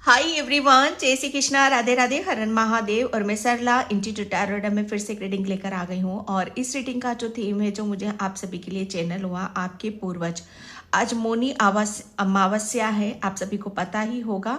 Hi everyone, जय श्री कृष्णा, राधे राधे, हरन महादेव। और मैं सरला इंस्टीट्यूट टैरोट में फिर से एक रीडिंग लेकर आ गई हूँ। और इस रीडिंग का जो थीम है, जो मुझे आप सभी के लिए चैनल हुआ, आपके पूर्वज। आज मौनी अमावस्या है, आप सभी को पता ही होगा।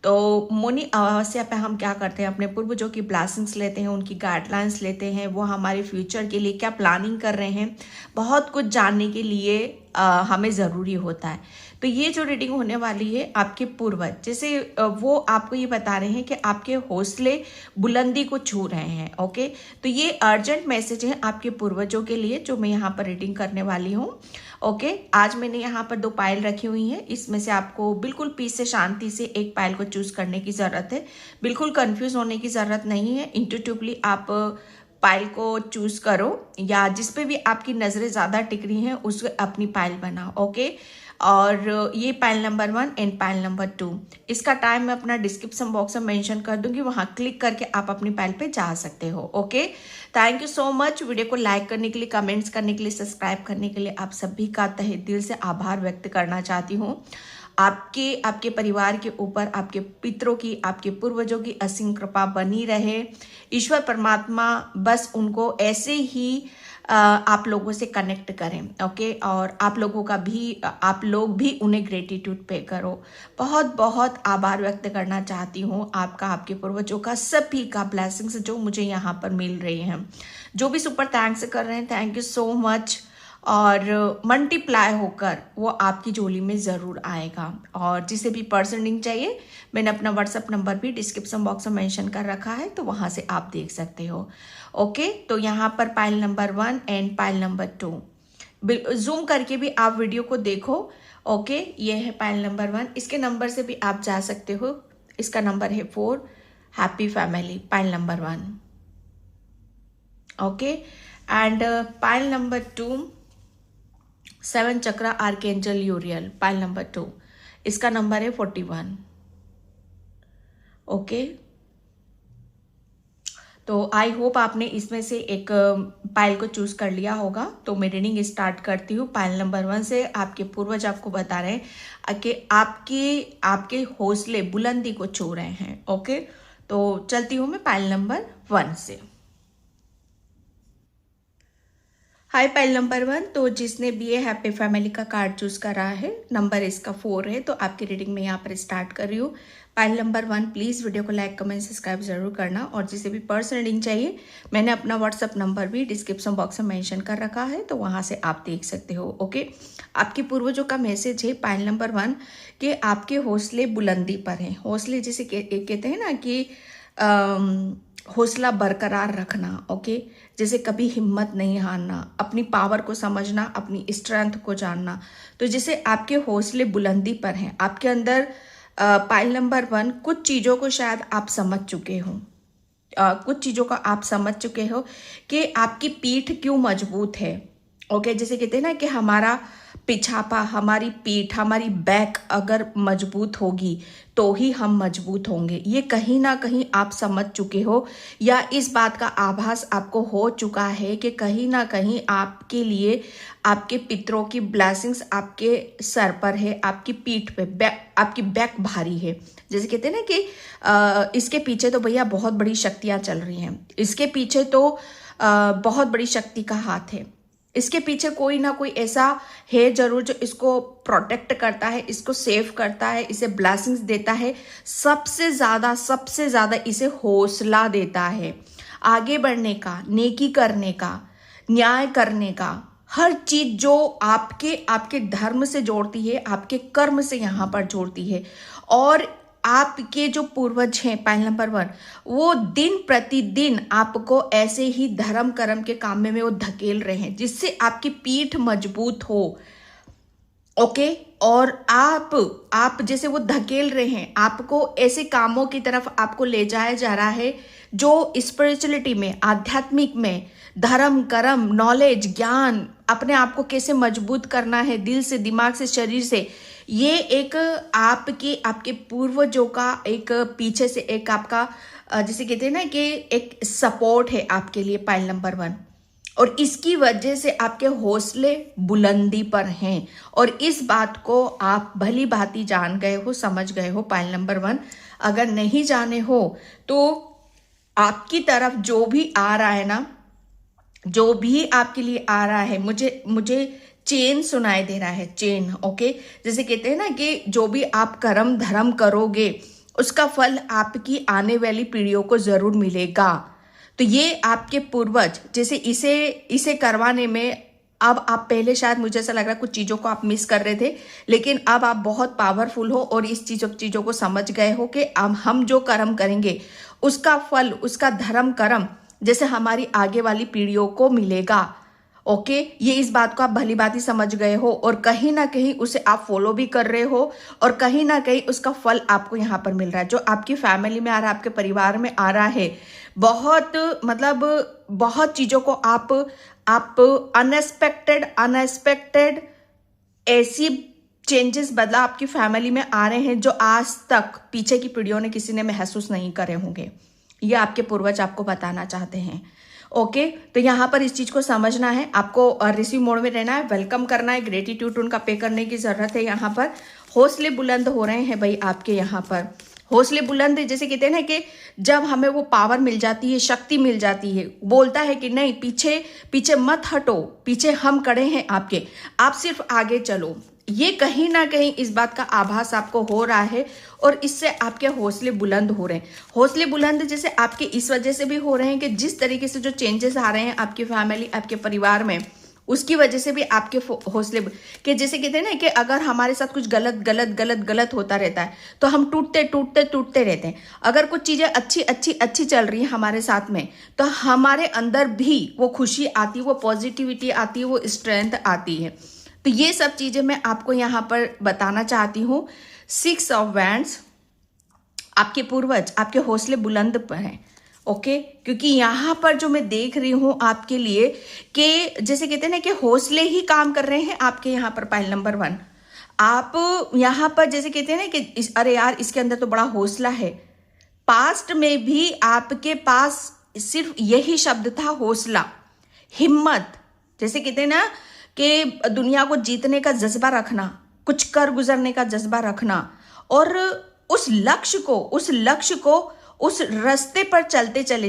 तो मौनी अमावस्या पे हम क्या करते हैं, अपने पूर्वजों की ब्लेसिंग्स लेते हैं, उनकी गाइडलाइंस लेते हैं, वो हमारे फ्यूचर के लिए क्या प्लानिंग कर रहे हैं, बहुत कुछ जानने के लिए हमें ज़रूरी होता है। तो ये जो रीडिंग होने वाली है, आपके पूर्वज जैसे वो आपको ये बता रहे हैं कि आपके हौसले बुलंदी को छू रहे हैं। ओके, तो ये अर्जेंट मैसेज है आपके पूर्वजों के लिए, जो मैं यहाँ पर रीडिंग करने वाली हूँ। ओके, आज मैंने यहाँ पर 2 पायल रखी हुई हैं। इसमें से आपको बिल्कुल पीस से, शांति से एक पायल को चूज करने की ज़रूरत है। बिल्कुल कंफ्यूज होने की ज़रूरत नहीं है। इंट्यूटिवली आप पायल को चूज करो, या जिस पे भी आपकी नज़रें ज़्यादा टिक रही हैं उस अपनी पायल बनाओ। ओके, और ये pile number 1 and pile number 2, इसका टाइम मैं अपना डिस्क्रिप्शन बॉक्स में मेंशन कर दूंगी, वहां क्लिक करके आप अपनी पायल पे जा सकते हो। Okay, thank you so much. Video को लाइक करने के लिए, कमेंट्स करने के लिए, सब्सक्राइब करने के लिए आप सभी का तहे दिल से आभार व्यक्त करना चाहती हूँ। आपके परिवार के ऊपर, आपके पितरों की, आपके पूर्वजों की असीम कृपा बनी रहे। ईश्वर परमात्मा बस उनको ऐसे ही आप लोगों से कनेक्ट करें। ओके, और आप लोग भी उन्हें ग्रेटिट्यूड पे करो। बहुत बहुत आभार व्यक्त करना चाहती हूँ आपका, आपके पूर्वजों का, सभी का ब्लेसिंग्स जो मुझे यहाँ पर मिल रही हैं। जो भी सुपर थैंक्स कर रहे हैं, थैंक यू सो मच। और मल्टीप्लाई होकर वो आपकी झोली में ज़रूर आएगा। और जिसे भी पर्सनिंग चाहिए, मैंने अपना व्हाट्सएप नंबर भी डिस्क्रिप्शन बॉक्स में मेंशन कर रखा है, तो वहाँ से आप देख सकते हो। ओके, तो यहाँ पर pile number 1 and pile number 2 zoom करके भी आप वीडियो को देखो। ओके, ये है पायल नंबर 1, इसके नंबर से भी आप जा सकते हो। इसका नंबर है 4, happy family, pile number 1। Okay, and pile number 2, 7 chakra archangel यूरियल, pile number 2, इसका नंबर है 41। ओके, तो आई होप आपने इसमें से एक पायल को चूज कर लिया होगा। तो मैं रीडिंग स्टार्ट करती हूँ। पायल नंबर 1 से आपके पूर्वज आपको बता रहे हैं कि आपके हौसले बुलंदी को छू रहे हैं। ओके, तो चलती हूँ मैं पायल नंबर 1 से। हाय पायल नंबर 1, तो जिसने भी ये हैप्पी फैमिली का कार्ड चूज करा है, नंबर इसका 4 है, तो आपकी रीडिंग में यहाँ पर स्टार्ट कर रही हूँ। पायल नंबर 1, प्लीज वीडियो को लाइक, कमेंट, सब्सक्राइब जरूर करना। और जिसे भी पर्सनल रीडिंग चाहिए, मैंने अपना व्हाट्सअप नंबर भी डिस्क्रिप्शन बॉक्स में मेंशन कर रखा है, तो वहां से आप देख सकते हो। ओके, आपके पूर्वजों का मैसेज है पायल नंबर 1 कि आपके हौसले बुलंदी पर हैं। हौसले जैसे कहते हैं ना कि हौसला बरकरार रखना। ओके, जैसे कभी हिम्मत नहीं हारना, अपनी पावर को समझना, अपनी स्ट्रेंथ को जानना। तो जैसे आपके हौसले बुलंदी पर हैं, आपके अंदर पाइल नंबर 1, कुछ चीज़ों को शायद आप समझ चुके हो। कुछ चीज़ों का आप समझ चुके हो कि आपकी पीठ क्यों मजबूत है। ओके, जैसे कहते हैं ना कि हमारा पिछापा, हमारी पीठ, हमारी बैक अगर मजबूत होगी तो ही हम मजबूत होंगे। ये कहीं ना कहीं आप समझ चुके हो, या इस बात का आभास आपको हो चुका है कि कहीं ना कहीं आपके लिए आपके पितरों की ब्लेसिंग्स आपके सर पर है, आपकी पीठ पे, आपकी बैक भारी है। जैसे कहते हैं ना कि इसके पीछे तो भैया बहुत बड़ी शक्तियां चल रही हैं, इसके पीछे तो बहुत बड़ी शक्ति का हाथ है, इसके पीछे कोई ना कोई ऐसा है जरूर जो इसको प्रोटेक्ट करता है, इसको सेव करता है, इसे ब्लेसिंग्स देता है, सबसे ज्यादा इसे हौसला देता है आगे बढ़ने का, नेकी करने का, न्याय करने का। हर चीज जो आपके धर्म से जोड़ती है, आपके कर्म से यहाँ पर जोड़ती है। और आपके जो पूर्वज हैं पाइल नंबर 1, वो दिन प्रतिदिन आपको ऐसे ही धर्म कर्म के काम में वो धकेल रहे हैं, जिससे आपकी पीठ मजबूत हो। ओके, और आप जैसे वो धकेल रहे हैं, आपको ऐसे कामों की तरफ आपको ले जाया जा रहा है जो स्पिरिचुअलिटी में, आध्यात्मिक में, धर्म कर्म, नॉलेज, ज्ञान, अपने आप को कैसे मजबूत करना है, दिल से, दिमाग से, शरीर से, ये एक आपके पूर्वजों का एक पीछे से एक आपका जैसे कहते हैं ना कि एक सपोर्ट है आपके लिए पाइल नंबर 1। और इसकी वजह से आपके हौसले बुलंदी पर हैं और इस बात को आप भली भांति जान गए हो, समझ गए हो। पाइल नंबर 1, अगर नहीं जाने हो तो आपकी तरफ जो भी आ रहा है ना, जो भी आपके लिए आ रहा है, मुझे चेन सुनाई दे रहा है, चेन। ओके, जैसे कहते हैं ना कि जो भी आप कर्म धर्म करोगे उसका फल आपकी आने वाली पीढ़ियों को जरूर मिलेगा। तो ये आपके पूर्वज जैसे इसे करवाने में, अब आप पहले शायद मुझे ऐसा लग रहा है कुछ चीज़ों को आप मिस कर रहे थे, लेकिन अब आप बहुत पावरफुल हो और इस चीज़ों को समझ गए हो कि अब हम जो कर्म करेंगे उसका फल, उसका धर्म कर्म जैसे हमारी आगे वाली पीढ़ियों को मिलेगा। ओके, ये इस बात को आप भली भांति समझ गए हो और कहीं ना कहीं उसे आप फॉलो भी कर रहे हो और कहीं ना कहीं उसका फल आपको यहाँ पर मिल रहा है। जो आपकी फैमिली में आ रहा है, आपके परिवार में आ रहा है, बहुत मतलब बहुत चीज़ों को आप अनएक्सपेक्टेड ऐसी चेंजेस बदला आपकी फैमिली में आ रहे हैं जो आज तक पीछे की पीढ़ियों ने किसी ने महसूस नहीं करे होंगे। ये आपके पूर्वज आपको बताना चाहते हैं। ओके, तो यहाँ पर इस चीज को समझना है, आपको रिसीव मोड में रहना है, वेलकम करना है, ग्रेटिट्यूड उनका पे करने की जरूरत है। यहाँ पर हौसले बुलंद हो रहे हैं भाई आपके, यहाँ पर हौसले बुलंद, जैसे कहते हैं ना कि जब हमें वो पावर मिल जाती है, शक्ति मिल जाती है, बोलता है कि नहीं पीछे पीछे मत हटो, पीछे हम खड़े हैं आपके, आप सिर्फ आगे चलो। ये कहीं ना कहीं इस बात का आभास आपको हो रहा है और इससे आपके हौसले बुलंद हो रहे हैं। हौसले बुलंद जैसे आपके इस वजह से भी हो रहे हैं कि जिस तरीके से जो चेंजेस आ रहे हैं आपकी फैमिली, आपके परिवार में, उसकी वजह से भी आपके हौसले के, जैसे कहते हैं ना कि अगर हमारे साथ कुछ गलत होता रहता है तो हम टूटते रहते हैं। अगर कुछ चीजें अच्छी चल रही है हमारे साथ में तो हमारे अंदर भी वो खुशी आती है, वो पॉजिटिविटी आती है, वो स्ट्रेंथ आती है। तो ये सब चीजें मैं आपको यहाँ पर बताना चाहती हूँ। 6 ऑफ वैंड्स, आपके पूर्वज आपके हौसले बुलंद पर हैं। ओके, क्योंकि यहाँ पर जो मैं देख रही हूँ आपके लिए कि जैसे कहते हैं ना कि हौसले ही काम कर रहे हैं आपके यहाँ पर। पाइल नंबर 1, आप यहाँ पर जैसे कहते हैं ना कि अरे यार इसके अंदर तो बड़ा हौसला है। पास्ट में भी आपके पास सिर्फ यही शब्द था, हौसला, हिम्मत। जैसे कहते हैं ना कि दुनिया को जीतने का जज्बा रखना, कुछ कर गुजरने का जज्बा रखना और उस लक्ष्य को उस रास्ते पर चलते चले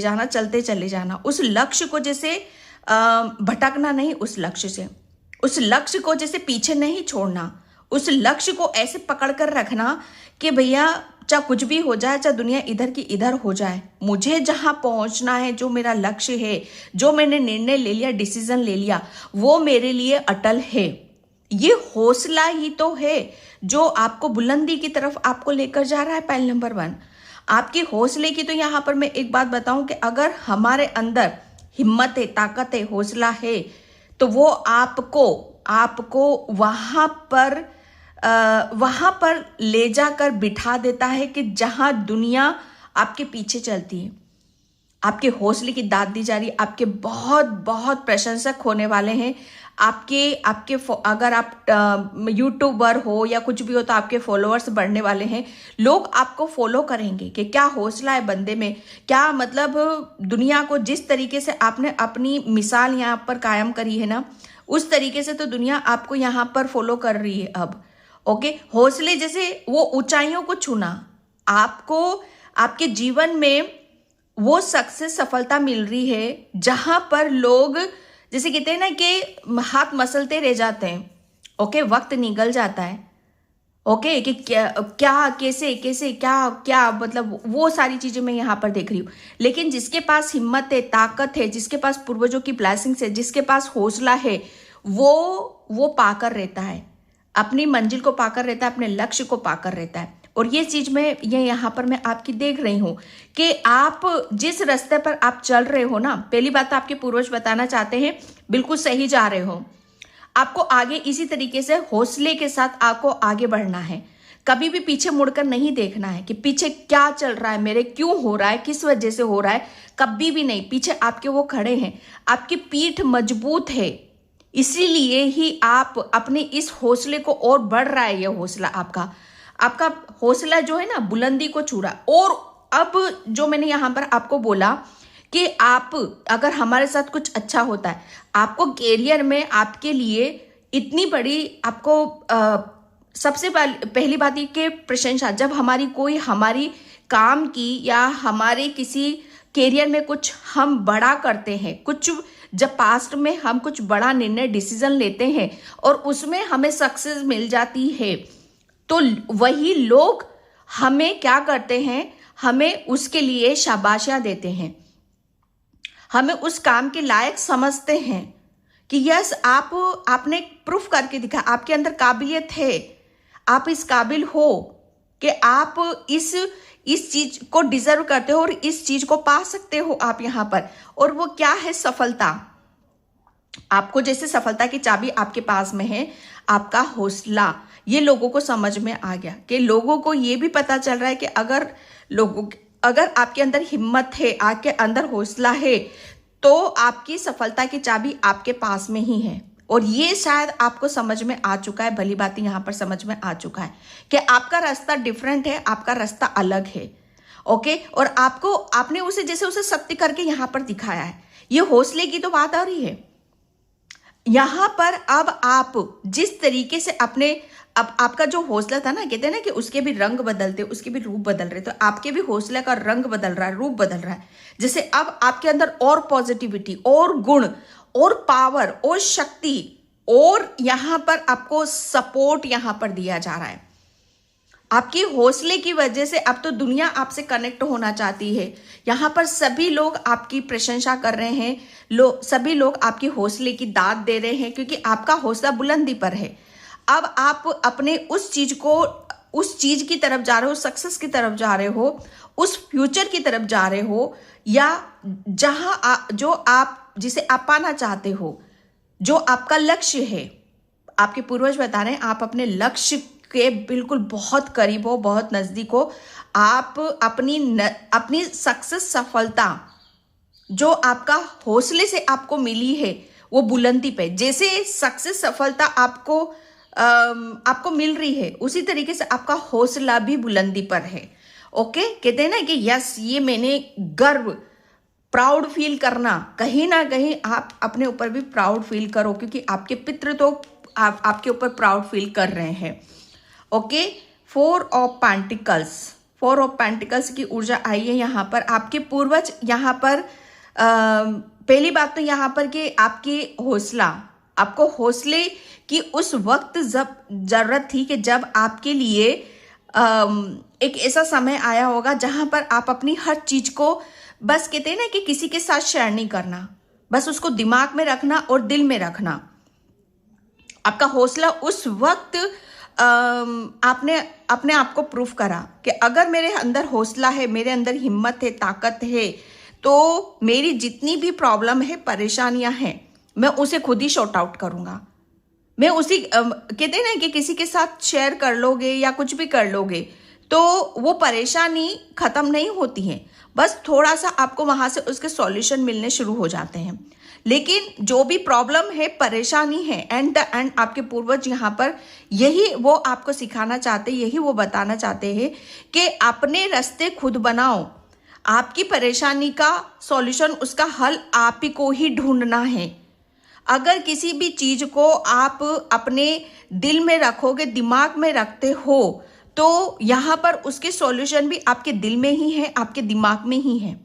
जाना, उस लक्ष्य को जैसे भटकना नहीं, उस लक्ष्य को जैसे पीछे नहीं छोड़ना, उस लक्ष्य को ऐसे पकड़ कर रखना कि भैया चाहे कुछ भी हो जाए, चाहे दुनिया इधर की इधर हो जाए, मुझे जहां पहुंचना है, जो मेरा लक्ष्य है, जो मैंने निर्णय ले लिया, डिसीजन ले लिया, वो मेरे लिए अटल है। ये हौसला ही तो है जो आपको बुलंदी की तरफ आपको लेकर जा रहा है। पाइल नंबर 1, आपकी हौसले की तो यहाँ पर मैं एक बात बताऊं कि अगर हमारे अंदर हिम्मत है, ताकत है, हौसला है तो वो आपको वहां पर ले जाकर बिठा देता है कि जहां दुनिया आपके पीछे चलती है। आपके हौसले की दाद दी जा रही है, आपके बहुत बहुत प्रशंसक होने वाले हैं। आपके अगर आप यूट्यूबर हो या कुछ भी हो तो आपके फॉलोअर्स बढ़ने वाले हैं। लोग आपको फॉलो करेंगे कि क्या हौसला है बंदे में, क्या मतलब दुनिया को जिस तरीके से आपने अपनी मिसाल यहाँ पर कायम करी है ना, उस तरीके से तो दुनिया आपको यहाँ पर फॉलो कर रही है अब। ओके, हौसले जैसे वो ऊंचाइयों को छूना, आपको आपके जीवन में वो सक्सेस, सफलता मिल रही है जहां पर लोग जैसे कहते हैं ना कि हाथ मसलते रह जाते हैं। ओके, वक्त निकल जाता है। ओके, कि क्या कैसे क्या मतलब वो सारी चीजें मैं यहाँ पर देख रही हूँ। लेकिन जिसके पास हिम्मत है, ताकत है, जिसके पास पूर्वजों की ब्लेसिंग्स है, जिसके पास हौसला है, वो पाकर रहता है, अपनी मंजिल को पाकर रहता है, अपने लक्ष्य को पाकर रहता है। और ये चीज ये यहाँ पर मैं आपकी देख रही हूँ कि आप जिस रास्ते पर आप चल रहे हो ना, पहली बात तो आपके पूर्वज बताना चाहते हैं बिल्कुल सही जा रहे हो। आपको आगे इसी तरीके से हौसले के साथ आपको आगे बढ़ना है। कभी भी पीछे मुड़कर नहीं देखना है कि पीछे क्या चल रहा है, मेरे क्यों हो रहा है, किस वजह से हो रहा है, कभी भी नहीं। पीछे आपके वो खड़े हैं, आपकी पीठ मजबूत है, इसीलिए ही आप अपने इस हौसले को और बढ़ रहा है। ये हौसला आपका हौसला जो है ना बुलंदी को छू रहा। और अब जो मैंने यहां पर आपको बोला कि आप अगर हमारे साथ कुछ अच्छा होता है, आपको कैरियर में आपके लिए इतनी बड़ी आपको सबसे पहली बात ये कि प्रशंसा, जब हमारी काम की या हमारे किसी कैरियर में कुछ हम बड़ा करते हैं, कुछ जब पास्ट में हम कुछ बड़ा निर्णय डिसीजन लेते हैं और उसमें हमें सक्सेस मिल जाती है, तो वही लोग हमें क्या करते हैं, हमें उसके लिए शाबाशियां देते हैं, हमें उस काम के लायक समझते हैं कि यस आपने प्रूफ करके दिखा, आपके अंदर काबिलियत है, आप इस काबिल हो कि आप इस चीज को डिजर्व करते हो और इस चीज को पा सकते हो आप यहां पर। और वो क्या है? सफलता। आपको जैसे सफलता की चाबी आपके पास में है, आपका हौसला। ये लोगों को समझ में आ गया कि लोगों को ये भी पता चल रहा है कि अगर आपके अंदर हिम्मत है, आपके अंदर हौसला है, तो आपकी सफलता की चाबी आपके पास में ही है। और ये शायद आपको समझ में आ चुका है, भली बात यहां पर समझ में आ चुका है कि आपका रास्ता डिफरेंट है, आपका रास्ता अलग है। ओके, और आपने उसे सत्य करके यहां पर दिखाया है। ये हौसले की तो बात आ रही है यहां पर। अब आप जिस तरीके से अब आपका जो हौसला था ना, कहते हैं ना कि उसके भी रंग बदलते, उसके भी रूप बदल रहे, तो आपके भी हौसले का रंग बदल रहा है, रूप बदल रहा है। जैसे अब आपके अंदर और पॉजिटिविटी और गुण और पावर और शक्ति, और यहां पर आपको सपोर्ट यहां पर दिया जा रहा है। आपकी हौसले की वजह से अब तो दुनिया आपसे कनेक्ट होना चाहती है। यहां पर सभी लोग आपकी प्रशंसा कर रहे हैं, सभी लोग आपकी हौसले की दाद दे रहे हैं, क्योंकि आपका हौसला बुलंदी पर है। अब आप अपने उस चीज की तरफ जा रहे हो, सक्सेस की तरफ जा रहे हो, उस फ्यूचर की तरफ जा रहे हो, या जिसे आप पाना चाहते हो, जो आपका लक्ष्य है। आपके पूर्वज बता रहे हैं आप अपने लक्ष्य के बिल्कुल बहुत करीब हो, बहुत नजदीक हो। आप अपनी सक्सेस, सफलता जो आपका हौसले से आपको मिली है, वो बुलंदी पे, जैसे सक्सेस सफलता आपको मिल रही है, उसी तरीके से आपका हौसला भी बुलंदी पर है। ओके, कहते हैं ना कि यस, ये मैंने गर्व, प्राउड फील करना, कहीं ना कहीं आप अपने ऊपर भी प्राउड फील करो, क्योंकि आपके पितृ तो आपके ऊपर प्राउड फील कर रहे हैं। ओके, 4 ऑफ पेंटिकल्स की ऊर्जा आई है यहाँ पर। आपके पूर्वज यहाँ पर पहली बात तो यहाँ पर कि आपको हौसले की उस वक्त जरूरत थी कि जब आपके लिए एक ऐसा समय आया होगा जहां पर आप अपनी हर चीज को, बस कहते हैं ना कि किसी के साथ शेयर नहीं करना, बस उसको दिमाग में रखना और दिल में रखना। आपका हौसला उस वक्त आपने अपने आप को प्रूफ करा कि अगर मेरे अंदर हौसला है, मेरे अंदर हिम्मत है, ताकत है, तो मेरी जितनी भी प्रॉब्लम है, परेशानियां हैं, मैं उसे खुद ही शॉर्ट आउट करूंगा। मैं कहते हैं ना कि किसी के साथ शेयर कर लोगे या कुछ भी कर लोगे तो वो परेशानी खत्म नहीं होती है, बस थोड़ा सा आपको वहां से उसके सॉल्यूशन मिलने शुरू हो जाते हैं। लेकिन जो भी प्रॉब्लम है, परेशानी है, एंड द एंड आपके पूर्वज यहाँ पर यही वो आपको सिखाना चाहते, यही वो बताना चाहते हैं कि अपने रास्ते खुद बनाओ। आपकी परेशानी का सॉल्यूशन, उसका हल आप ही को ही ढूंढना है। अगर किसी भी चीज को आप अपने दिल में रखोगे, दिमाग में रखते हो, तो यहां पर उसके सॉल्यूशन भी आपके दिल में ही है, आपके दिमाग में ही है।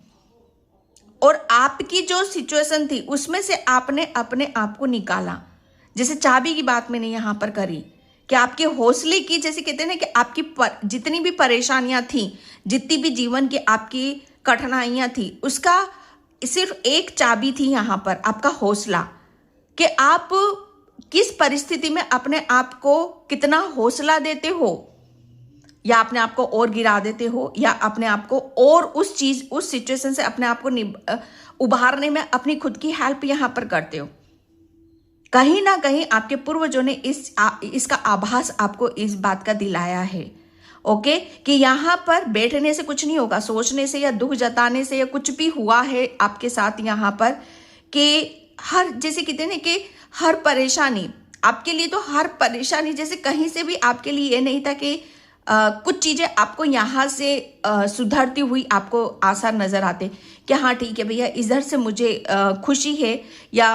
और आपकी जो सिचुएशन थी उसमें से आपने अपने आप को निकाला। जैसे चाबी की बात मैंने यहां पर करी कि आपके हौसले की, जैसे कहते हैं ना कि आपकी जितनी भी परेशानियां थी, जितनी भी जीवन की आपकी कठिनाइयां थी, उसका सिर्फ एक चाबी थी यहां पर, आपका हौसला। कि आप किस परिस्थिति में अपने आप को कितना हौसला देते हो, या अपने आप को और गिरा देते हो, या अपने आप को और उस सिचुएशन से अपने आप को उभारने में अपनी खुद की हेल्प यहां पर करते हो। कहीं ना कहीं आपके पूर्वजों ने इसका आभास आपको इस बात का दिलाया है। ओके, कि यहां पर बैठने से कुछ नहीं होगा, सोचने से या दुख जताने से या कुछ भी हुआ है आपके साथ यहां पर, कि जैसे कहते हैं ना कि हर परेशानी आपके लिए, तो हर परेशानी जैसे कहीं से भी आपके लिए ये नहीं था कि कुछ चीजें आपको यहाँ से सुधरती हुई आपको आसार नजर आते कि हाँ ठीक है भैया, इधर से मुझे खुशी है या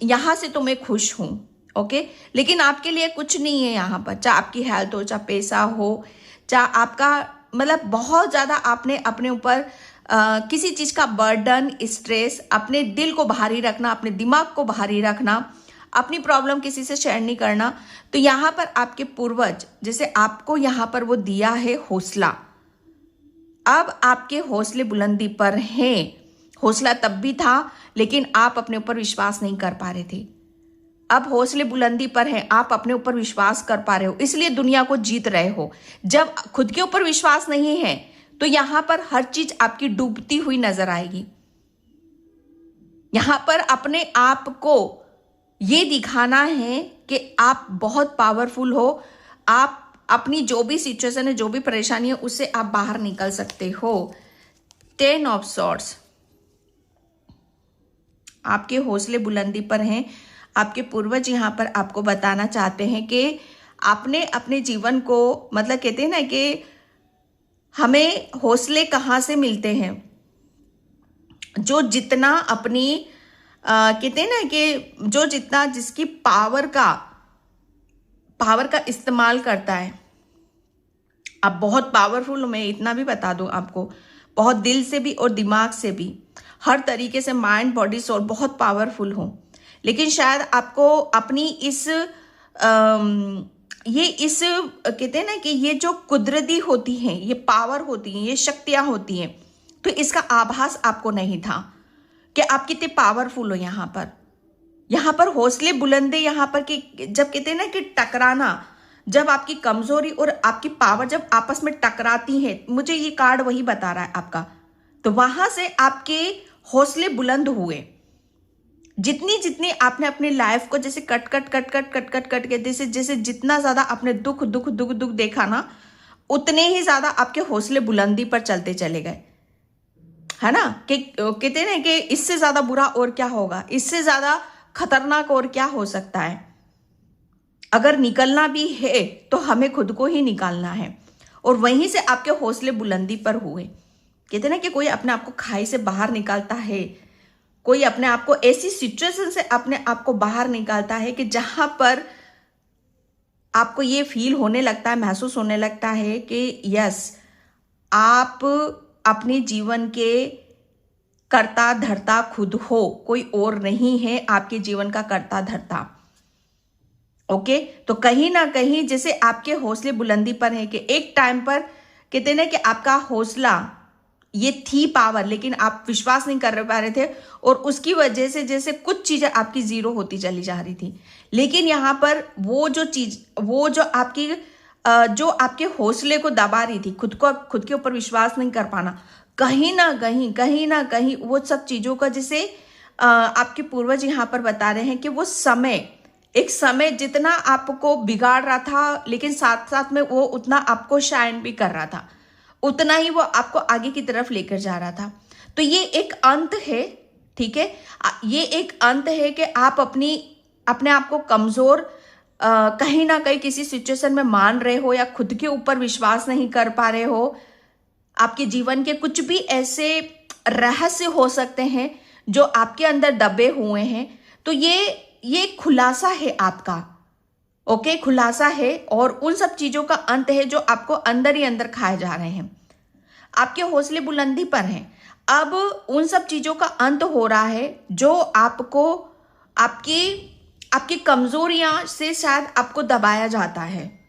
यहाँ से तो मैं खुश हूँ। ओके, लेकिन आपके लिए कुछ नहीं है यहाँ पर, चाहे आपकी हेल्थ हो, चाहे पैसा हो, चाहे आपका मतलब बहुत ज्यादा आपने अपने ऊपर किसी चीज का बर्डन, स्ट्रेस, अपने दिल को भारी रखना, अपने दिमाग को भारी रखना, अपनी प्रॉब्लम किसी से शेयर नहीं करना। तो यहाँ पर आपके पूर्वज जैसे आपको यहाँ पर वो दिया है हौसला, अब आपके हौसले बुलंदी पर हैं। हौसला तब भी था लेकिन आप अपने ऊपर विश्वास नहीं कर पा रहे थे, अब हौसले बुलंदी पर हैं, आप अपने ऊपर विश्वास कर पा रहे हो, इसलिए दुनिया को जीत रहे हो। जब खुद के ऊपर विश्वास नहीं है तो यहां पर हर चीज आपकी डूबती हुई नजर आएगी। यहां पर अपने आप को ये दिखाना है कि आप बहुत पावरफुल हो, आप अपनी जो भी सिचुएशन है, जो भी परेशानी है, उससे आप बाहर निकल सकते हो। 10 ऑफ सॉर्ड्स, आपके हौसले बुलंदी पर हैं। आपके पूर्वज यहाँ पर आपको बताना चाहते हैं कि आपने अपने जीवन को, मतलब कहते हैं ना कि हमें हौसले कहाँ से मिलते हैं, जो जितना अपनी कहते हैं ना कि जो जितना जिसकी पावर का इस्तेमाल करता है। आप बहुत पावरफुल हो, मैं इतना भी बता दूं आपको, बहुत दिल से भी और दिमाग से भी, हर तरीके से, माइंड, बॉडी, सोल बहुत पावरफुल हो। लेकिन शायद आपको अपनी इस कहते हैं ना कि ये जो कुदरती होती हैं, ये पावर होती हैं, ये शक्तियां होती हैं, तो इसका आभास आपको नहीं था कि आप कितने पावरफुल हो। यहाँ पर हौसले बुलंदे, यहाँ पर कि जब कहते हैं ना कि टकराना, जब आपकी कमजोरी और आपकी पावर जब आपस में टकराती है, मुझे ये कार्ड वही बता रहा है आपका, तो वहां से आपके हौसले बुलंद हुए। जितनी आपने अपनी लाइफ को जैसे कट के जैसे जितना ज्यादा आपने दुख देखा ना, उतने ही ज्यादा आपके हौसले बुलंदी पर चलते चले गए, है ना। कि कहते हैं ना कि इससे ज्यादा बुरा और क्या होगा, इससे ज्यादा खतरनाक और क्या हो सकता है। अगर निकलना भी है तो हमें खुद को ही निकालना है, और वहीं से आपके हौसले बुलंदी पर हुए। कहते हैं ना कि कोई अपने आप को खाई से बाहर निकालता है, कोई अपने आप को ऐसी सिचुएशन से अपने आप को बाहर निकालता है कि जहां पर आपको ये फील होने लगता है, महसूस होने लगता है कि यस, आप अपने जीवन के कर्ता धर्ता खुद हो, कोई और नहीं है आपके जीवन का कर्ता धर्ता। ओके, तो कहीं ना कहीं जैसे आपके हौसले बुलंदी पर है कि एक टाइम पर कहते हैं ना कि आपका हौसला, ये थी पावर, लेकिन आप विश्वास नहीं कर पा रहे थे, और उसकी वजह से जैसे कुछ चीजें आपकी जीरो होती चली जा रही थी। लेकिन यहाँ पर वो जो आपके हौसले को दबा रही थी, खुद के ऊपर विश्वास नहीं कर पाना, कहीं ना कहीं वो सब चीजों का जैसे आपके पूर्वज यहाँ पर बता रहे हैं कि वो एक समय जितना आपको बिगाड़ रहा था, लेकिन साथ साथ में वो उतना आपको शाइन भी कर रहा था, उतना ही वो आपको आगे की तरफ लेकर जा रहा था। तो ये एक अंत है, ठीक है, ये एक अंत है कि आप अपने आप को कमजोर कहीं ना कहीं किसी सिचुएशन में मान रहे हो, या खुद के ऊपर विश्वास नहीं कर पा रहे हो। आपके जीवन के कुछ भी ऐसे रहस्य हो सकते हैं जो आपके अंदर दबे हुए हैं। तो ये खुलासा है आपका, ओके, खुलासा है, और उन सब चीजों का अंत है जो आपको अंदर ही अंदर खाए जा रहे हैं। आपके हौसले बुलंदी पर हैं, अब उन सब चीजों का अंत हो रहा है जो आपको आपकी कमजोरियां से शायद आपको दबाया जाता है,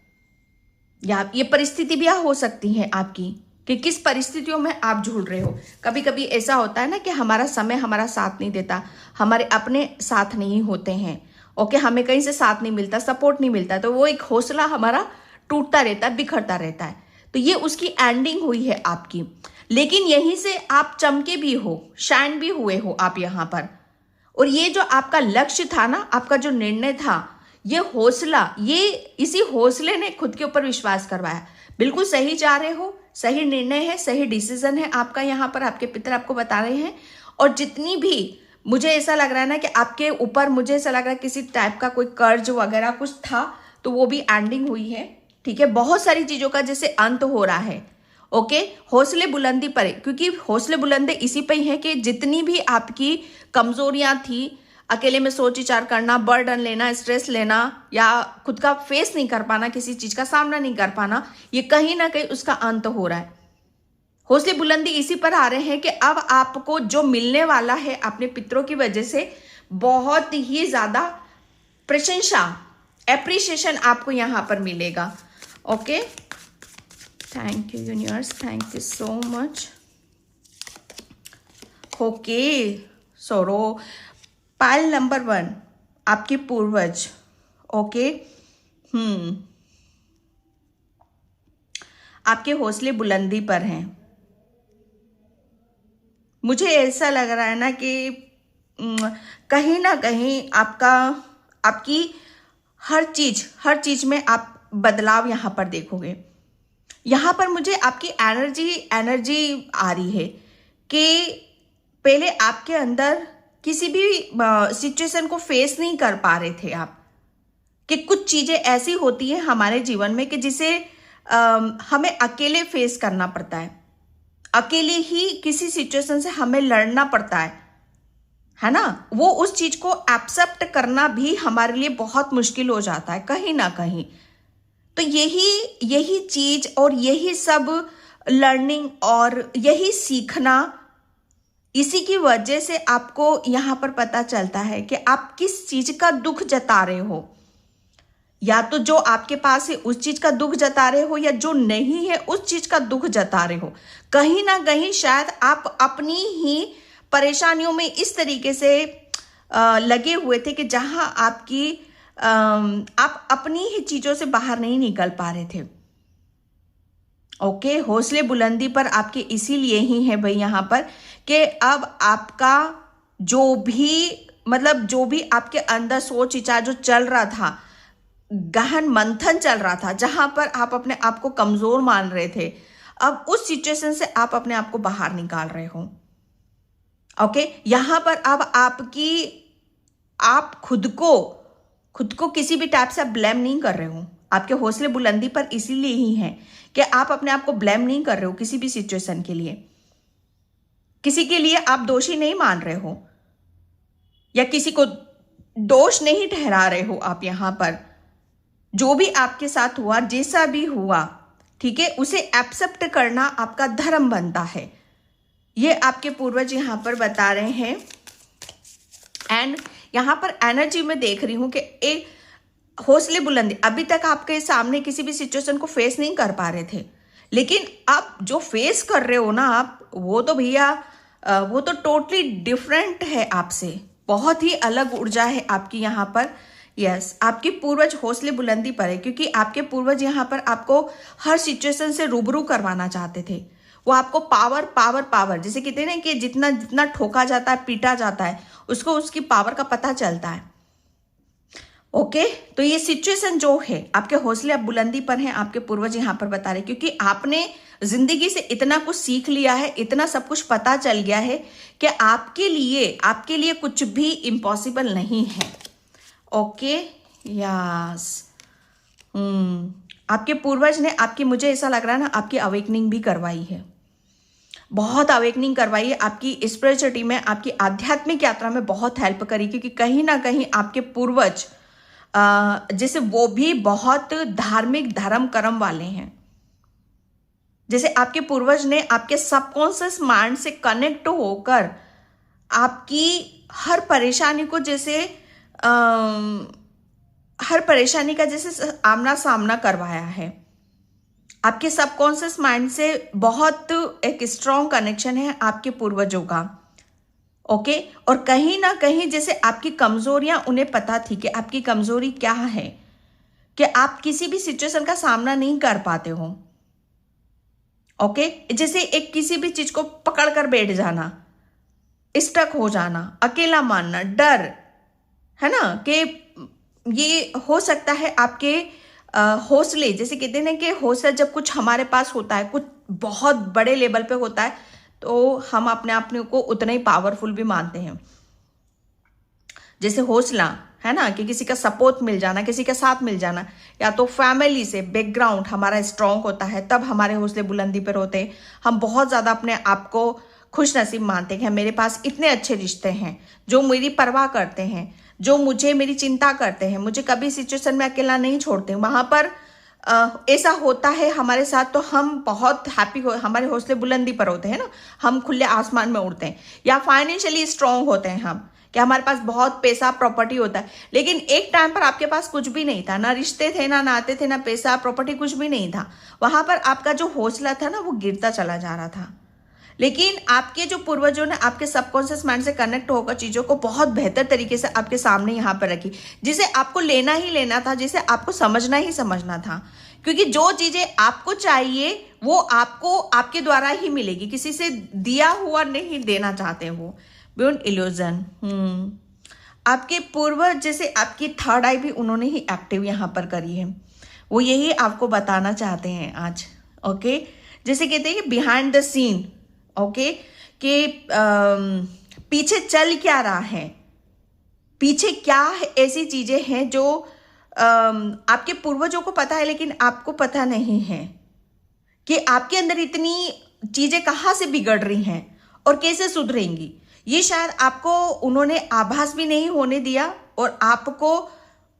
या ये परिस्थिति भी हो सकती है आपकी कि किस परिस्थितियों में आप झूल रहे हो। कभी कभी ऐसा होता है ना कि हमारा समय हमारा साथ नहीं देता, हमारे अपने साथ नहीं होते हैं, ओके, हमें कहीं से साथ नहीं मिलता, सपोर्ट नहीं मिलता, तो वो एक हौसला हमारा टूटता रहता है, बिखरता रहता है। तो ये उसकी एंडिंग हुई है आपकी, लेकिन यहीं से आप चमके भी हो, शाइन भी हुए हो आप यहाँ पर। और ये जो आपका लक्ष्य था ना, आपका जो निर्णय था, ये हौसला, ये इसी हौसले ने खुद के ऊपर विश्वास करवाया। बिल्कुल सही जा रहे हो, सही निर्णय है, सही डिसीजन है आपका, यहाँ पर आपके पितर आपको बता रहे हैं। और जितनी भी मुझे ऐसा लग रहा है ना कि आपके ऊपर, मुझे ऐसा लग रहा है किसी टाइप का कोई कर्ज वगैरह कुछ था, तो वो भी एंडिंग हुई है। ठीक है, बहुत सारी चीजों का जैसे अंत हो रहा है। ओके, हौसले बुलंदी पर है, क्योंकि हौसले बुलंदे इसी पे ही है कि जितनी भी आपकी कमजोरियां थी, अकेले में सोच विचार करना, बर्डन लेना, स्ट्रेस लेना, या खुद का फेस नहीं कर पाना, किसी चीज का सामना नहीं कर पाना, ये कहीं ना कहीं उसका अंत हो रहा है। हौसले बुलंदी इसी पर आ रहे हैं कि अब आपको जो मिलने वाला है अपने पितरों की वजह से, बहुत ही ज्यादा प्रशंसा, एप्रिसिएशन आपको यहां पर मिलेगा। Okay, thank you universe, thank you so much. Okay, सोरो पाइल नंबर 1 आपके पूर्वज। ओके, आपके हौसले बुलंदी पर हैं। मुझे ऐसा लग रहा है ना कि कहीं ना कहीं आपकी हर चीज में आप बदलाव यहां पर देखोगे। यहां पर मुझे आपकी एनर्जी आ रही है कि पहले आपके अंदर किसी भी सिचुएशन को फेस नहीं कर पा रहे थे आप, कि कुछ चीजें ऐसी होती है हमारे जीवन में कि जिसे हमें अकेले फेस करना पड़ता है, अकेले ही किसी सिचुएशन से हमें लड़ना पड़ता है ना। वो उस चीज को एक्सेप्ट करना भी हमारे लिए बहुत मुश्किल हो जाता है कहीं ना कहीं। तो यही चीज और यही सब लर्निंग और यही सीखना, इसी की वजह से आपको यहां पर पता चलता है कि आप किस चीज का दुख जता रहे हो। या तो जो आपके पास है उस चीज का दुख जता रहे हो, या जो नहीं है उस चीज का दुख जता रहे हो। कहीं ना कहीं शायद आप अपनी ही परेशानियों में इस तरीके से लगे हुए थे कि जहां आप अपनी ही चीजों से बाहर नहीं निकल पा रहे थे। ओके, हौसले बुलंदी पर आपके इसीलिए ही है भाई यहां पर कि अब आपका जो भी आपके अंदर सोच विचार जो चल रहा था, गहन मंथन चल रहा था, जहां पर आप अपने आप को कमजोर मान रहे थे, अब उस सिचुएशन से आप अपने आप को बाहर निकाल रहे हो। ओके, यहां पर अब आप खुद को किसी भी टाइप से ब्लेम नहीं कर रहे हो। आपके हौसले बुलंदी पर इसीलिए ही है कि आप अपने आप को ब्लेम नहीं कर रहे हो किसी भी सिचुएशन के लिए, किसी के लिए आप दोषी नहीं मान रहे हो, या किसी को दोष नहीं ठहरा रहे हो। आप यहां पर जो भी आपके साथ हुआ, जैसा भी हुआ, ठीक है, उसे एक्सेप्ट करना आपका धर्म बनता है। ये आपके पूर्वज यहां पर बता रहे हैं। एंड यहां पर एनर्जी में देख रही हूं कि एक हौसले बुलंदी, अभी तक आपके सामने किसी भी सिचुएशन को फेस नहीं कर पा रहे थे, लेकिन आप जो फेस कर रहे हो ना आप, वो तो भैया वो तो टोटली डिफरेंट है आपसे, बहुत ही अलग ऊर्जा है आपकी यहां पर। यस, आपके पूर्वज हौसले बुलंदी पर है, क्योंकि आपके पूर्वज यहां पर आपको हर सिचुएशन से रूबरू करवाना चाहते थे। वो आपको पावर पावर पावर, जैसे कहते हैं ना कि जितना जितना ठोका जाता है, पीटा जाता है, उसको उसकी पावर का पता चलता है। ओके, तो ये सिचुएशन जो है आपके हौसले अब बुलंदी पर है, आपके पूर्वज यहां पर बता रहे, क्योंकि आपने जिंदगी से इतना कुछ सीख लिया है, इतना सब कुछ पता चल गया है कि आपके लिए कुछ भी इम्पॉसिबल नहीं है। ओके, यस, आपके पूर्वज ने आपकी, मुझे ऐसा लग रहा है ना, आपकी अवेकनिंग भी करवाई है, बहुत अवेकनिंग करवाई है आपकी स्पिरिचुअलिटी में, आपकी आध्यात्मिक यात्रा में बहुत हेल्प करी, क्योंकि कहीं ना कहीं आपके पूर्वज जैसे वो भी बहुत धार्मिक धर्म कर्म वाले हैं। जैसे आपके पूर्वज ने आपके सबकॉन्शियस माइंड से कनेक्ट होकर आपकी हर परेशानी को हर परेशानी का जैसे आमना सामना करवाया है। आपके सबकॉन्शियस माइंड से बहुत एक स्ट्रॉन्ग कनेक्शन है आपके पूर्वजों का। ओके, और कहीं ना कहीं जैसे आपकी कमजोरियां उन्हें पता थी कि आपकी कमजोरी क्या है, कि आप किसी भी सिचुएशन का सामना नहीं कर पाते हो। ओके, जैसे एक किसी भी चीज को पकड़ कर बैठ जाना, स्टक हो जाना, अकेला मानना, डर, है ना, कि ये हो सकता है आपके हौसले, जैसे कहते हैं ना कि हौसला जब कुछ हमारे पास होता है, कुछ बहुत बड़े लेवल पे होता है, तो हम अपने आप को उतना ही पावरफुल भी मानते हैं। जैसे हौसला, है ना, कि किसी का सपोर्ट मिल जाना, किसी के साथ मिल जाना, या तो फैमिली से बैकग्राउंड हमारा स्ट्रांग होता है, तब हमारे हौसले बुलंदी पर होते हैं। हम बहुत ज़्यादा अपने आप को खुश नसीब मानते हैं, मेरे पास इतने अच्छे रिश्ते हैं जो मेरी परवाह करते हैं, जो मुझे मेरी चिंता करते हैं, मुझे कभी सिचुएशन में अकेला नहीं छोड़ते। वहाँ पर ऐसा होता है हमारे साथ, तो हम बहुत हैप्पी हो, हमारे हौसले बुलंदी पर होते हैं ना, हम खुले आसमान में उड़ते हैं। या फाइनेंशियली स्ट्रांग होते हैं हम, कि हमारे पास बहुत पैसा प्रॉपर्टी होता है, लेकिन एक टाइम पर आपके पास कुछ भी नहीं था, ना रिश्ते थे, ना नाते थे, ना पैसा प्रॉपर्टी, कुछ भी नहीं था। वहां पर आपका जो हौसला था ना, वो गिरता चला जा रहा था। लेकिन आपके जो पूर्वजों ने आपके सबकॉन्शियस माइंड से कनेक्ट होकर चीज़ों को बहुत बेहतर तरीके से आपके सामने यहाँ पर रखी, जिसे आपको लेना ही लेना था, जिसे आपको समझना ही समझना था। क्योंकि जो चीज़ें आपको चाहिए वो आपको आपके द्वारा ही मिलेगी, किसी से दिया हुआ नहीं देना चाहते वो, बियॉन्ड इल्यूजन। आपके पूर्वज जैसे आपकी थर्ड आई भी उन्होंने ही एक्टिव यहाँ पर करी है, वो यही आपको बताना चाहते हैं आज। ओके, जैसे कहते हैं बिहाइंड द सीन, ओके, कि पीछे चल क्या रहा है, पीछे क्या ऐसी चीजें हैं जो आपके पूर्वजों को पता है लेकिन आपको पता नहीं है, कि आपके अंदर इतनी चीजें कहाँ से बिगड़ रही हैं और कैसे सुधरेंगी। ये शायद आपको उन्होंने आभास भी नहीं होने दिया, और आपको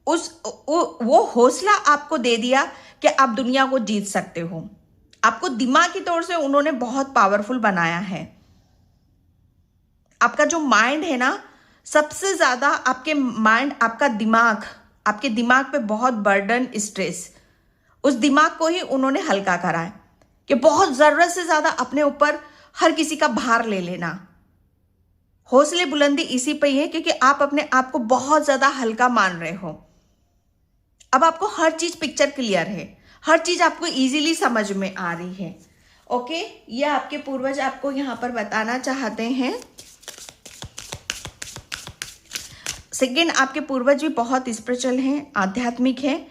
वो हौसला आपको दे दिया कि आप दुनिया को जीत सकते हो। आपको दिमागी तौर से उन्होंने बहुत पावरफुल बनाया है। आपका जो माइंड है ना, सबसे ज्यादा आपके माइंड, आपका दिमाग, आपके दिमाग पे बहुत बर्डन, स्ट्रेस, उस दिमाग को ही उन्होंने हल्का करा है, कि बहुत जरूरत से ज्यादा अपने ऊपर हर किसी का भार ले लेना। हौसले बुलंदी इसी पे ही है, क्योंकि आप अपने आप को बहुत ज्यादा हल्का मान रहे हो। अब आपको हर चीज पिक्चर क्लियर है, हर चीज आपको इजीली समझ में आ रही है। ओके, ये आपके पूर्वज आपको यहां पर बताना चाहते हैं। सेकेंड, आपके पूर्वज भी बहुत स्पिरिचुअल हैं, आध्यात्मिक हैं।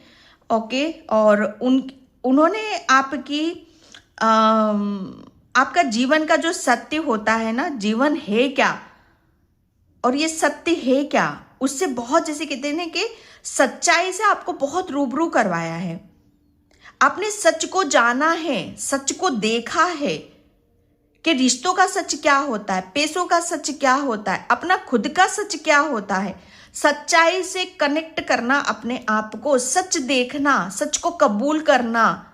ओके, और उन्होंने आपका जीवन का जो सत्य होता है ना, जीवन है क्या और ये सत्य है क्या, उससे बहुत, जैसे कहते हैं कि सच्चाई से आपको बहुत रूबरू करवाया है। आपने सच को जाना है, सच को देखा है, कि रिश्तों का सच क्या होता है, पैसों का सच क्या होता है, अपना खुद का सच क्या होता है। सच्चाई से कनेक्ट करना, अपने आप को सच देखना, सच को कबूल करना।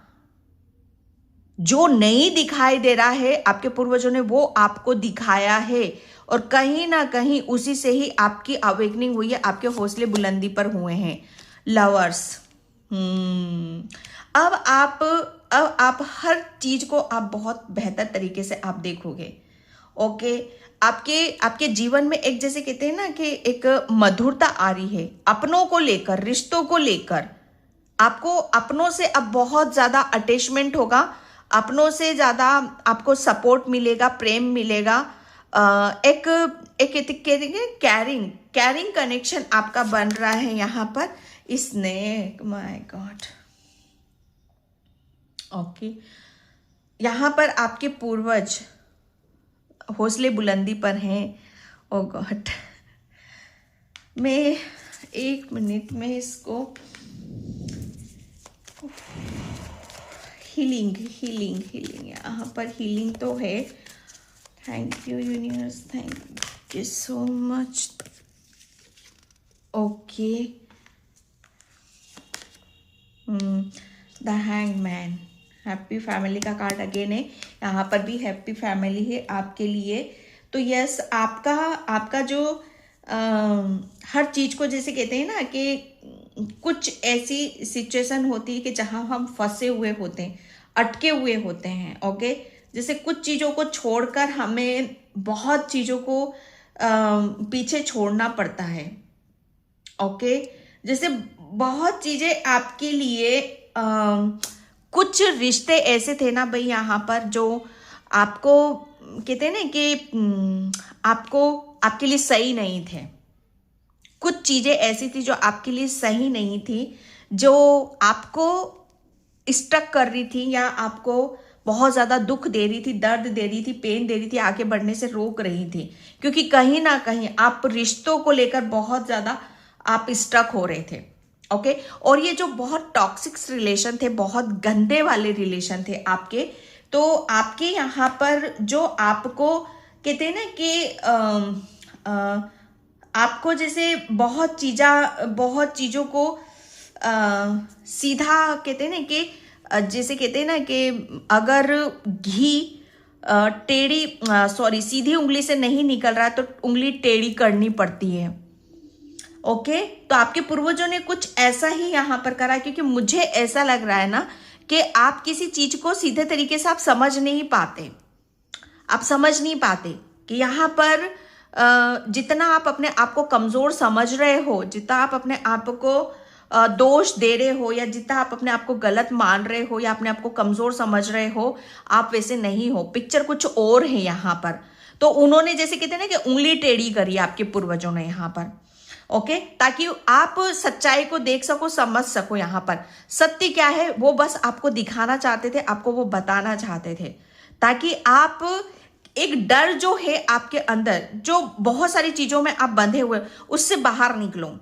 जो नहीं दिखाई दे रहा है, आपके पूर्वजों ने वो आपको दिखाया है, और कहीं ना कहीं उसी से ही आपकी अवेकनिंग हुई है, आपके हौसले बुलंदी पर हुए हैं। लवर्स, अब आप हर चीज को आप बहुत बेहतर तरीके से आप देखोगे। ओके, आपके जीवन में एक, जैसे कहते हैं ना, कि एक मधुरता आ रही है अपनों को लेकर, रिश्तों को लेकर। आपको अपनों से अब बहुत ज्यादा अटैचमेंट होगा, अपनों से ज्यादा आपको सपोर्ट मिलेगा, प्रेम मिलेगा। एक कैरिंग कनेक्शन आपका बन रहा है यहाँ पर। इसने, माय गॉड, ओके, यहाँ पर आपके पूर्वज हौसले बुलंदी पर हैं। ओ गॉड, मैं 1 मिनट में इसको हीलिंग यहाँ पर हीलिंग तो है। Thank you universe, thank you so much. Okay, the hangman, happy family का कार्ड अगेन है। यहाँ पर भी हैप्पी फैमिली है आपके लिए। तो यस, आपका जो हर चीज को, जैसे कहते हैं ना, कि कुछ ऐसी सिचुएशन होती है कि जहां हम फंसे हुए होते हैं, अटके हुए होते हैं। ओके, जैसे कुछ चीजों को छोड़कर हमें बहुत चीजों को पीछे छोड़ना पड़ता है। ओके, जैसे बहुत चीजें आपके लिए, कुछ रिश्ते ऐसे थे ना भाई यहाँ पर, जो आपको कहते हैं ना कि आपके लिए सही नहीं थे। कुछ चीजें ऐसी थी जो आपके लिए सही नहीं थी, जो आपको स्टक कर रही थी, या आपको बहुत ज्यादा दुख दे रही थी, दर्द दे रही थी, पेन दे रही थी, आगे बढ़ने से रोक रही थी। क्योंकि कहीं ना कहीं आप रिश्तों को लेकर बहुत ज्यादा आप स्ट्रक हो रहे थे। ओके, और ये जो बहुत टॉक्सिक रिलेशन थे, बहुत गंदे वाले रिलेशन थे आपके, तो आपके यहाँ पर जो आपको कहते हैं ना कि आपको जैसे बहुत चीज़ों को सीधा कहते हैं ना कि जैसे कहते हैं ना कि अगर घी सीधी उंगली से नहीं निकल रहा तो उंगली टेढ़ी करनी पड़ती है। ओके, तो आपके पूर्वजों ने कुछ ऐसा ही यहाँ पर करा, क्योंकि मुझे ऐसा लग रहा है ना कि आप किसी चीज को सीधे तरीके से आप समझ नहीं पाते। आप समझ नहीं पाते कि यहाँ पर जितना आप अपने आप को कमजोर समझ रहे हो, जितना आप अपने आप को दोष दे रहे हो, या जितना आप अपने आप को गलत मान रहे हो या अपने आप को कमजोर समझ रहे हो, आप वैसे नहीं हो। पिक्चर कुछ और है यहाँ पर। तो उन्होंने जैसे कहते हैं ना कि उंगली टेढ़ी करी आपके पूर्वजों ने यहाँ पर। ओके, ताकि आप सच्चाई को देख सको, समझ सको। यहाँ पर सत्य क्या है वो बस आपको दिखाना चाहते थे, आपको वो बताना चाहते थे, ताकि आप एक डर जो है आपके अंदर, जो बहुत सारी चीजों में आप बंधे हुए, उससे बाहर निकलो।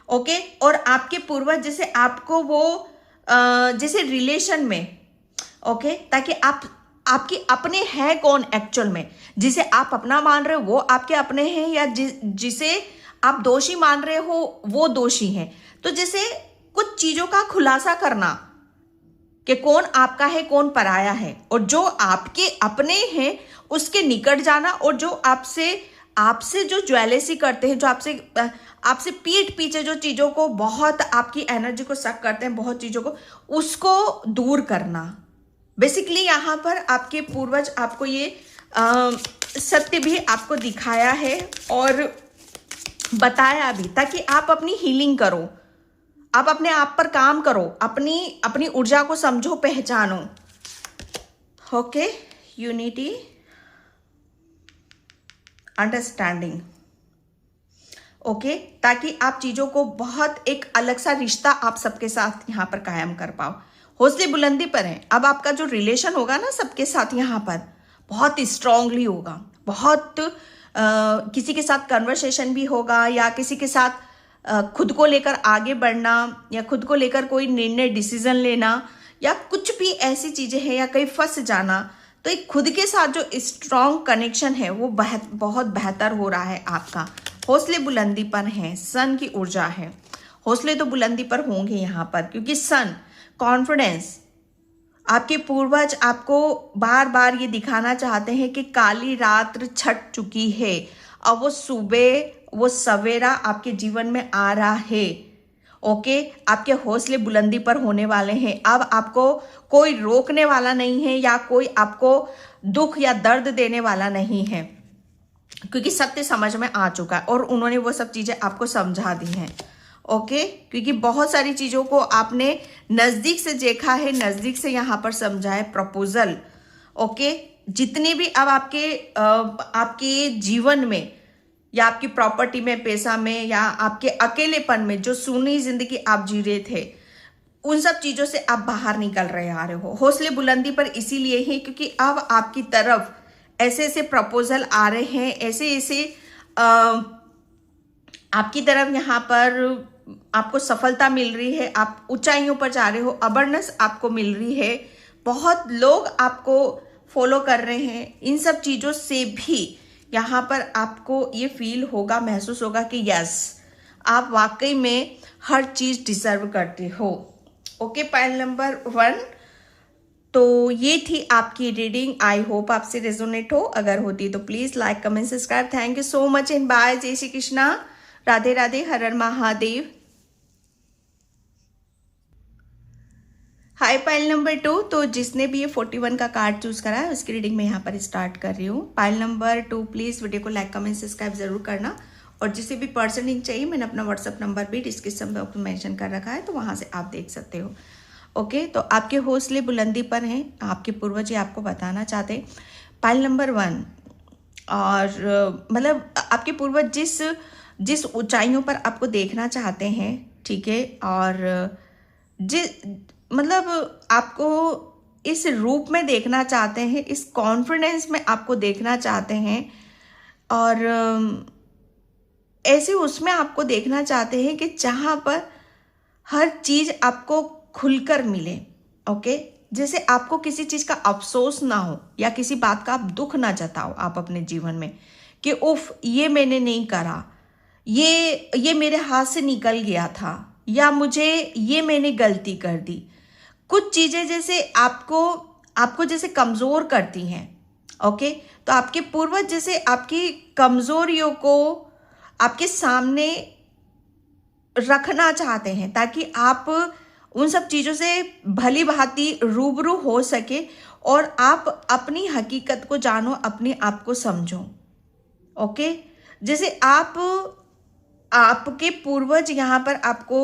ओके, और आपके पूर्वज जैसे आपको वो जैसे रिलेशन में, ओके, ताकि आपके अपने हैं कौन एक्चुअल में, जिसे आप अपना मान रहे हो वो आपके अपने हैं, या जिसे आप दोषी मान रहे हो वो दोषी हैं। तो जैसे कुछ चीजों का खुलासा करना कि कौन आपका है कौन पराया है, और जो आपके अपने हैं उसके निकट जाना, और जो आपसे जो ज्वेलसी करते हैं, जो आपसे पीठ पीछे जो चीजों को, बहुत आपकी एनर्जी को सक करते हैं, बहुत चीजों को, उसको दूर करना। बेसिकली यहाँ पर आपके पूर्वज आपको ये सत्य भी आपको दिखाया है और बताया भी, ताकि आप अपनी हीलिंग करो, आप अपने आप पर काम करो, अपनी ऊर्जा को समझो, पहचानो। Okay, unity, understanding. ओके, ताकि आप चीजों को बहुत एक अलग सा रिश्ता आप सबके साथ यहाँ पर कायम कर पाओ। हौसले बुलंदी पर हैं। अब आपका जो रिलेशन होगा ना सबके साथ यहाँ पर बहुत स्ट्रांगली होगा, बहुत किसी के साथ कन्वर्सेशन भी होगा, या किसी के साथ खुद को लेकर आगे बढ़ना, या खुद को लेकर कोई निर्णय डिसीजन लेना, या कुछ भी ऐसी चीजें हैं, या कहीं फंस जाना, तो एक खुद के साथ जो स्ट्रांग कनेक्शन है वो बहुत बेहतर हो रहा है आपका। हौसले बुलंदी पर हैं, सन की ऊर्जा है, हौसले तो बुलंदी पर होंगे यहाँ पर, क्योंकि सन कॉन्फिडेंस। आपके पूर्वज आपको बार बार ये दिखाना चाहते हैं कि काली रात छट चुकी है, अब वो सवेरा आपके जीवन में आ रहा है। ओके, आपके हौसले बुलंदी पर होने वाले हैं। अब आपको कोई रोकने वाला नहीं है, या कोई आपको दुख या दर्द देने वाला नहीं है, क्योंकि सत्य समझ में आ चुका है और उन्होंने वो सब चीजें आपको समझा दी हैं। ओके, क्योंकि बहुत सारी चीजों को आपने नजदीक से देखा है, नजदीक से यहाँ पर समझा है। प्रपोजल, ओके, जितने भी अब आपके जीवन में, या आपकी प्रॉपर्टी में, पैसा में, या आपके अकेलेपन में जो सूनी जिंदगी आप जी रहे थे, उन सब चीजों से आप बाहर निकल रहे आ रहे हो। हौसले बुलंदी पर इसीलिए ही क्योंकि अब आपकी तरफ ऐसे ऐसे प्रपोजल आ रहे हैं, ऐसे आपकी तरफ यहाँ पर आपको सफलता मिल रही है, आप ऊंचाइयों पर जा रहे हो, अबरनेस आपको मिल रही है, बहुत लोग आपको फॉलो कर रहे हैं। इन सब चीजों से भी यहाँ पर आपको ये फील होगा, महसूस होगा कि यस, आप वाकई में हर चीज डिजर्व करते हो। Okay, pile number 1। तो ये थी आपकी रीडिंग। आई होप आपसे रेजोनेट हो। अगर होती तो please like, comment, subscribe. Thank you so much and bye. जय श्री कृष्णा, राधे राधे, हर हर महादेव। Hi pile number 2। तो जिसने भी ये 41 का कार्ड चूज करा है उसकी रीडिंग मैं यहाँ पर स्टार्ट कर रही हूँ। पाइल नंबर 2 प्लीज वीडियो को लाइक, कमेंट, सब्सक्राइब जरूर करना। और जिसे भी पर्सनलिंग चाहिए मैंने अपना व्हाट्सअप नंबर भी डिस्क्रिप्शन बॉक्स में मेंशन कर रखा है, तो वहां से आप देख सकते हो। ओके, तो आपके हौसले बुलंदी पर हैं, आपके पूर्वज आपको बताना चाहते हैं। पाइल नंबर 1, और मतलब आपके पूर्वज जिस ऊंचाइयों पर आपको देखना चाहते हैं, ठीक है, और मतलब आपको इस रूप में देखना चाहते हैं, इस कॉन्फिडेंस में आपको देखना चाहते हैं, और ऐसे उसमें आपको देखना चाहते हैं कि जहाँ पर हर चीज़ आपको खुलकर मिले। ओके, जैसे आपको किसी चीज़ का अफसोस ना हो या किसी बात का आप दुख ना जताओ आप अपने जीवन में कि उफ ये मैंने नहीं करा, ये मेरे हाथ से निकल गया था, या मुझे ये मैंने गलती कर दी। कुछ चीज़ें जैसे आपको आपको जैसे कमज़ोर करती हैं। ओके, तो आपके पूर्वज जैसे आपकी कमज़ोरियों को आपके सामने रखना चाहते हैं ताकि आप उन सब चीज़ों से भली भांति रूबरू हो सके और आप अपनी हकीकत को जानो, अपने आप को समझो। ओके, जैसे आपके पूर्वज यहाँ पर आपको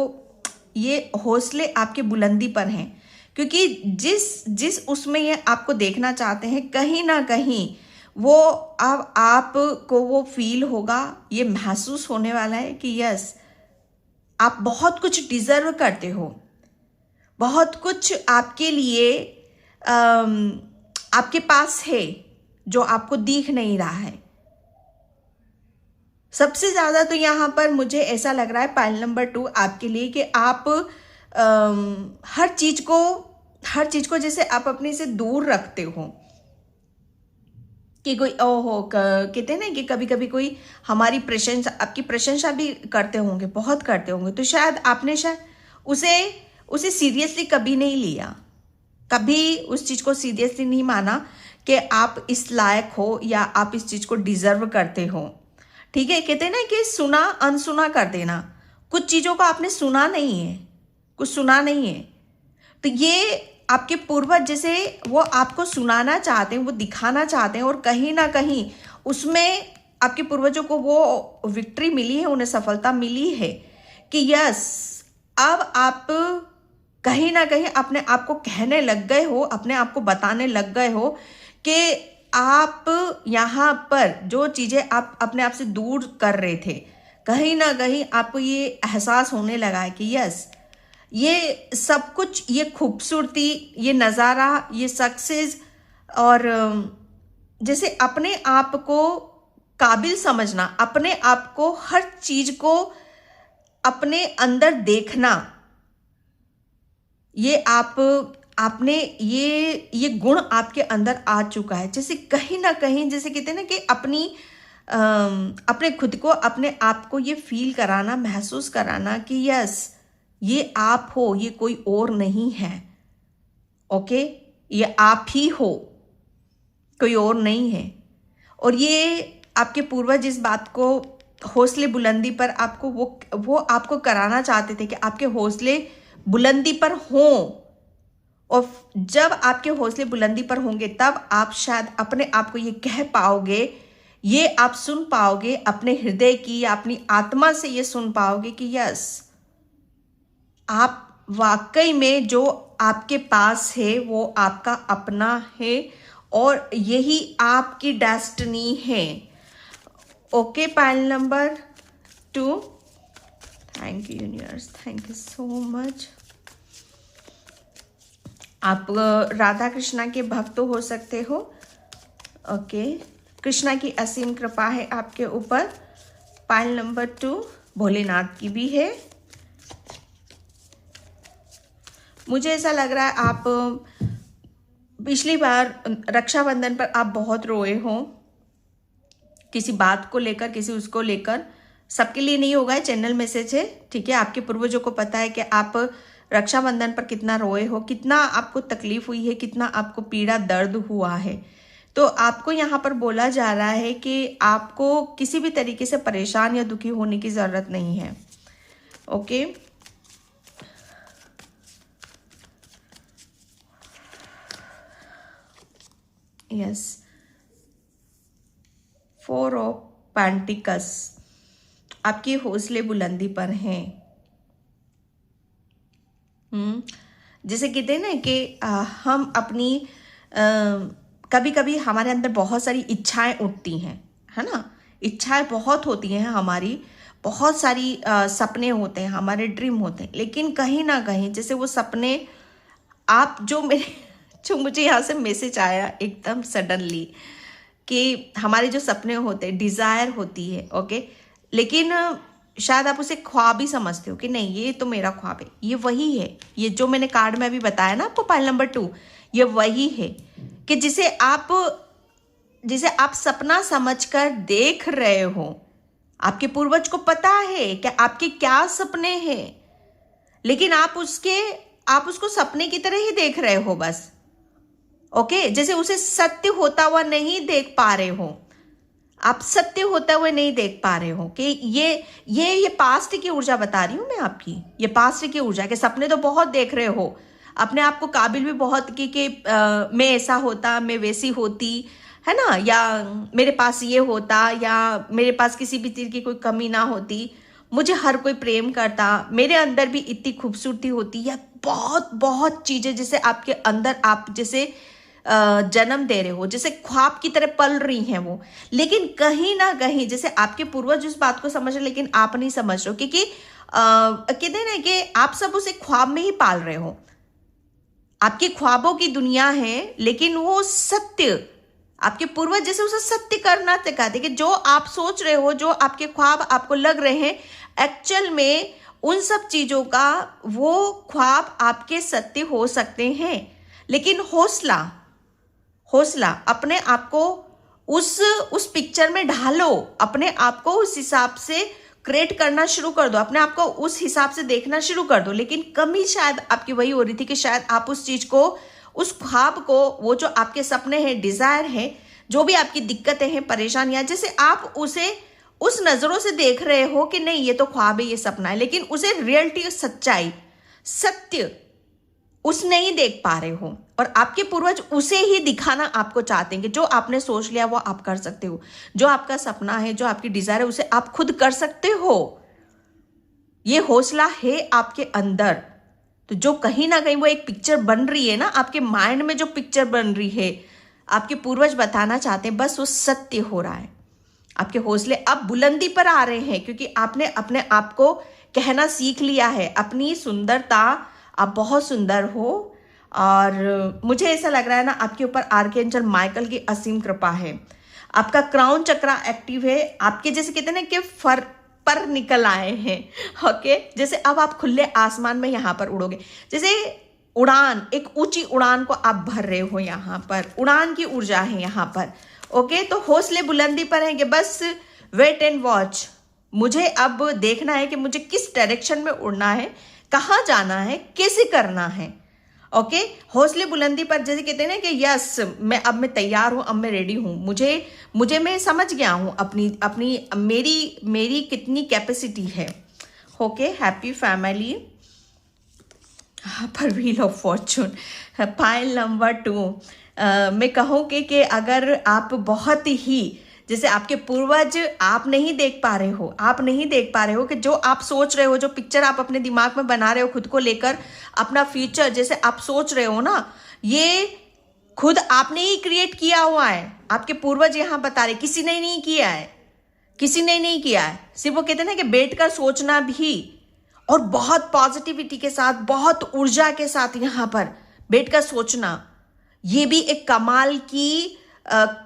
ये हौसले आपके बुलंदी पर हैं, क्योंकि जिस उसमें ये आपको देखना चाहते हैं, कहीं ना कहीं वो अब आपको वो फील होगा, ये महसूस होने वाला है कि यस आप बहुत कुछ डिजर्व करते हो, बहुत कुछ आपके लिए आपके पास है जो आपको दिख नहीं रहा है। सबसे ज़्यादा तो यहाँ पर मुझे ऐसा लग रहा है पाइल नंबर 2 आपके लिए कि आप हर चीज़ को जैसे आप अपने से दूर रखते हो कि कोई कहते हैं ना कि कभी कभी कोई हमारी प्रशंसा, आपकी प्रशंसा भी करते होंगे, बहुत करते होंगे, तो शायद आपने उसे सीरियसली कभी नहीं लिया, कभी उस चीज़ को सीरियसली नहीं माना कि आप इस लायक हो या आप इस चीज़ को डिजर्व करते हो। ठीक है, कहते हैं ना कि सुना अनसुना कर देना। कुछ चीज़ों को आपने सुना नहीं है, कुछ सुना नहीं है, तो ये आपके पूर्वज जैसे वो आपको सुनाना चाहते हैं, वो दिखाना चाहते हैं, और कहीं ना कहीं उसमें आपके पूर्वजों को वो विक्ट्री मिली है, उन्हें सफलता मिली है कि यस अब आप कहीं ना कहीं अपने आप को कहने लग गए हो, अपने आप को बताने लग गए हो कि आप यहाँ पर जो चीज़ें आप अपने आप से दूर कर रहे थे, कहीं ना कहीं आपको ये एहसास होने लगा है कि यस ये सब कुछ, ये खूबसूरती, ये नज़ारा, ये सक्सेस, और जैसे अपने आप को काबिल समझना, अपने आप को हर चीज़ को अपने अंदर देखना, ये आपने ये गुण आपके अंदर आ चुका है। जैसे कहीं ना कहीं जैसे कहते हैं ना कि अपने खुद को, अपने आप को ये फील कराना, महसूस कराना कि यस ये आप हो, ये कोई और नहीं है। ओके, ये आप ही हो, कोई और नहीं है। और ये आपके पूर्वज इस बात को हौसले बुलंदी पर आपको वो आपको कराना चाहते थे कि आपके हौसले बुलंदी पर हों, और जब आपके हौसले बुलंदी पर होंगे तब आप शायद अपने आप को ये कह पाओगे, ये आप सुन पाओगे अपने हृदय की या अपनी आत्मा से ये सुन पाओगे कि यस आप वाकई में जो आपके पास है वो आपका अपना है और यही आपकी डेस्टिनी है। Okay, pile number 2, thank you universe, thank you so much. आप राधा कृष्णा के भक्त हो सकते हो। ओके, कृष्णा की असीम कृपा है आपके ऊपर। पाइल नंबर 2 भोलेनाथ की भी है। मुझे ऐसा लग रहा है आप पिछली बार रक्षाबंधन पर आप बहुत रोए हो, किसी बात को लेकर, किसी उसको लेकर। सबके लिए नहीं होगा, चैनल मैसेज है, ठीक है। आपके पूर्वजों को पता है कि आप रक्षाबंधन पर कितना रोए हो, कितना आपको तकलीफ हुई है, कितना आपको पीड़ा दर्द हुआ है। तो आपको यहाँ पर बोला जा रहा है कि आपको किसी भी तरीके से परेशान या दुखी होने की ज़रूरत नहीं है। ओके, यस, 4 ऑफ पेंटिकल्स आपके हौसले बुलंदी पर हैं। जैसे कहते हैं ना कि हम अपनी कभी कभी हमारे अंदर बहुत सारी इच्छाएं उठती हैं, है ना। इच्छाएं बहुत होती हैं हमारी, बहुत सारी सपने होते हैं, हमारे ड्रीम होते हैं, लेकिन कहीं ना कहीं जैसे वो सपने आप जो मुझे यहाँ से मैसेज आया एकदम सडनली कि हमारे जो सपने होते हैं, डिज़ायर होती है, ओके, लेकिन शायद आप उसे ख्वाब ही समझते हो कि नहीं ये तो मेरा ख्वाब है। ये वही है, ये जो मैंने कार्ड में अभी बताया ना आपको, पाइल नंबर 2, ये वही है कि जिसे आप सपना समझकर देख रहे हो। आपके पूर्वज को पता है कि आपके क्या सपने हैं, लेकिन आप उसको सपने की तरह ही देख रहे हो बस। ओके, जैसे उसे सत्य होता हुआ नहीं देख पा रहे हो। आप सत्य होते हुए नहीं देख पा रहे हो कि ये पास्ट की ऊर्जा बता रही हूं मैं आपकी। ये पास्ट की ऊर्जा के सपने तो बहुत देख रहे हो, अपने आप को काबिल भी बहुत कि मैं ऐसा होता, मैं वैसी होती, है ना, या मेरे पास ये होता, या मेरे पास किसी भी चीज की कोई कमी ना होती, मुझे हर कोई प्रेम करता, मेरे अंदर भी इतनी खूबसूरती होती, या बहुत बहुत चीजें जैसे आपके अंदर आप जैसे जन्म दे रहे हो, जैसे ख्वाब की तरह पल रही हैं वो। लेकिन कहीं ना कहीं जैसे आपके पूर्वज उस बात को समझ रहे, लेकिन आप नहीं समझ रहे हो, क्योंकि कहते हैं ना कि आप सब उसे ख्वाब में ही पाल रहे हो। आपके ख्वाबों की दुनिया है, लेकिन वो सत्य, आपके पूर्वज जैसे उसे सत्य करना सिखाते कि जो आप सोच रहे हो, जो आपके ख्वाब आपको लग रहे हैं, एक्चुअल में उन सब चीजों का वो ख्वाब आपके सत्य हो सकते हैं। लेकिन हौसला अपने आप को उस पिक्चर में ढालो, अपने आप को उस हिसाब से क्रिएट करना शुरू कर दो, अपने आप को उस हिसाब से देखना शुरू कर दो। लेकिन कमी शायद आपकी वही हो रही थी कि शायद आप उस चीज को, उस ख्वाब को, वो जो आपके सपने हैं, डिजायर हैं, जो भी आपकी दिक्कतें हैं, परेशानियां, जैसे आप उसे उस नजरों से देख रहे हो कि नहीं ये तो ख्वाब है, ये सपना है, लेकिन उसे रियलिटी, सच्चाई, सत्य उस नहीं देख पा रहे हो। और आपके पूर्वज उसे ही दिखाना आपको चाहते हैं कि जो आपने सोच लिया वो आप कर सकते हो, जो आपका सपना है, जो आपकी डिजायर है, उसे आप खुद कर सकते हो। ये हौसला है आपके अंदर। तो जो कहीं ना कहीं वो एक पिक्चर बन रही है ना, आपके माइंड में जो पिक्चर बन रही है, आपके पूर्वज बताना चाहते हैं, बस वो सत्य हो रहा है। आपके हौसले अब बुलंदी पर आ रहे हैं, क्योंकि आपने अपने आप को कहना सीख लिया है, अपनी सुंदरता, आप बहुत सुंदर हो। और मुझे ऐसा लग रहा है ना, आपके ऊपर आर्कएंजल माइकल की असीम कृपा है। आपका क्राउन चक्रा एक्टिव है, आपके जैसे कहते हैं ना कि फर पर निकल आए हैं। ओके, जैसे अब आप खुले आसमान में यहाँ पर उड़ोगे, जैसे उड़ान, एक ऊंची उड़ान को आप भर रहे हो, यहाँ पर उड़ान की ऊर्जा है यहाँ पर। ओके, तो हौसले बुलंदी पर हैं कि बस वेट एंड वॉच। मुझे अब देखना है कि मुझे किस डायरेक्शन में उड़ना है, कहाँ जाना है, कैसे करना है। ओके, हौसले बुलंदी पर जैसे कहते हैं ना कि यस, मैं तैयार हूं, अब मैं रेडी हूं, मुझे मैं समझ गया हूं अपनी मेरी कितनी कैपेसिटी है। ओके, हैप्पी फैमिली पर wheel of Fortune, pile number 2। मैं कहूँगी कि अगर आप बहुत ही जैसे आपके पूर्वज, आप नहीं देख पा रहे हो कि जो आप सोच रहे हो, जो पिक्चर आप अपने दिमाग में बना रहे हो खुद को लेकर, अपना फ्यूचर जैसे आप सोच रहे हो ना, ये खुद आपने ही क्रिएट किया हुआ है। आपके पूर्वज यहाँ बता रहे, किसी ने नहीं किया है। सिर्फ वो कहते हैं ना कि बैठकर सोचना भी, और बहुत पॉजिटिविटी के साथ, बहुत ऊर्जा के साथ यहाँ पर बैठकर सोचना, ये भी एक कमाल की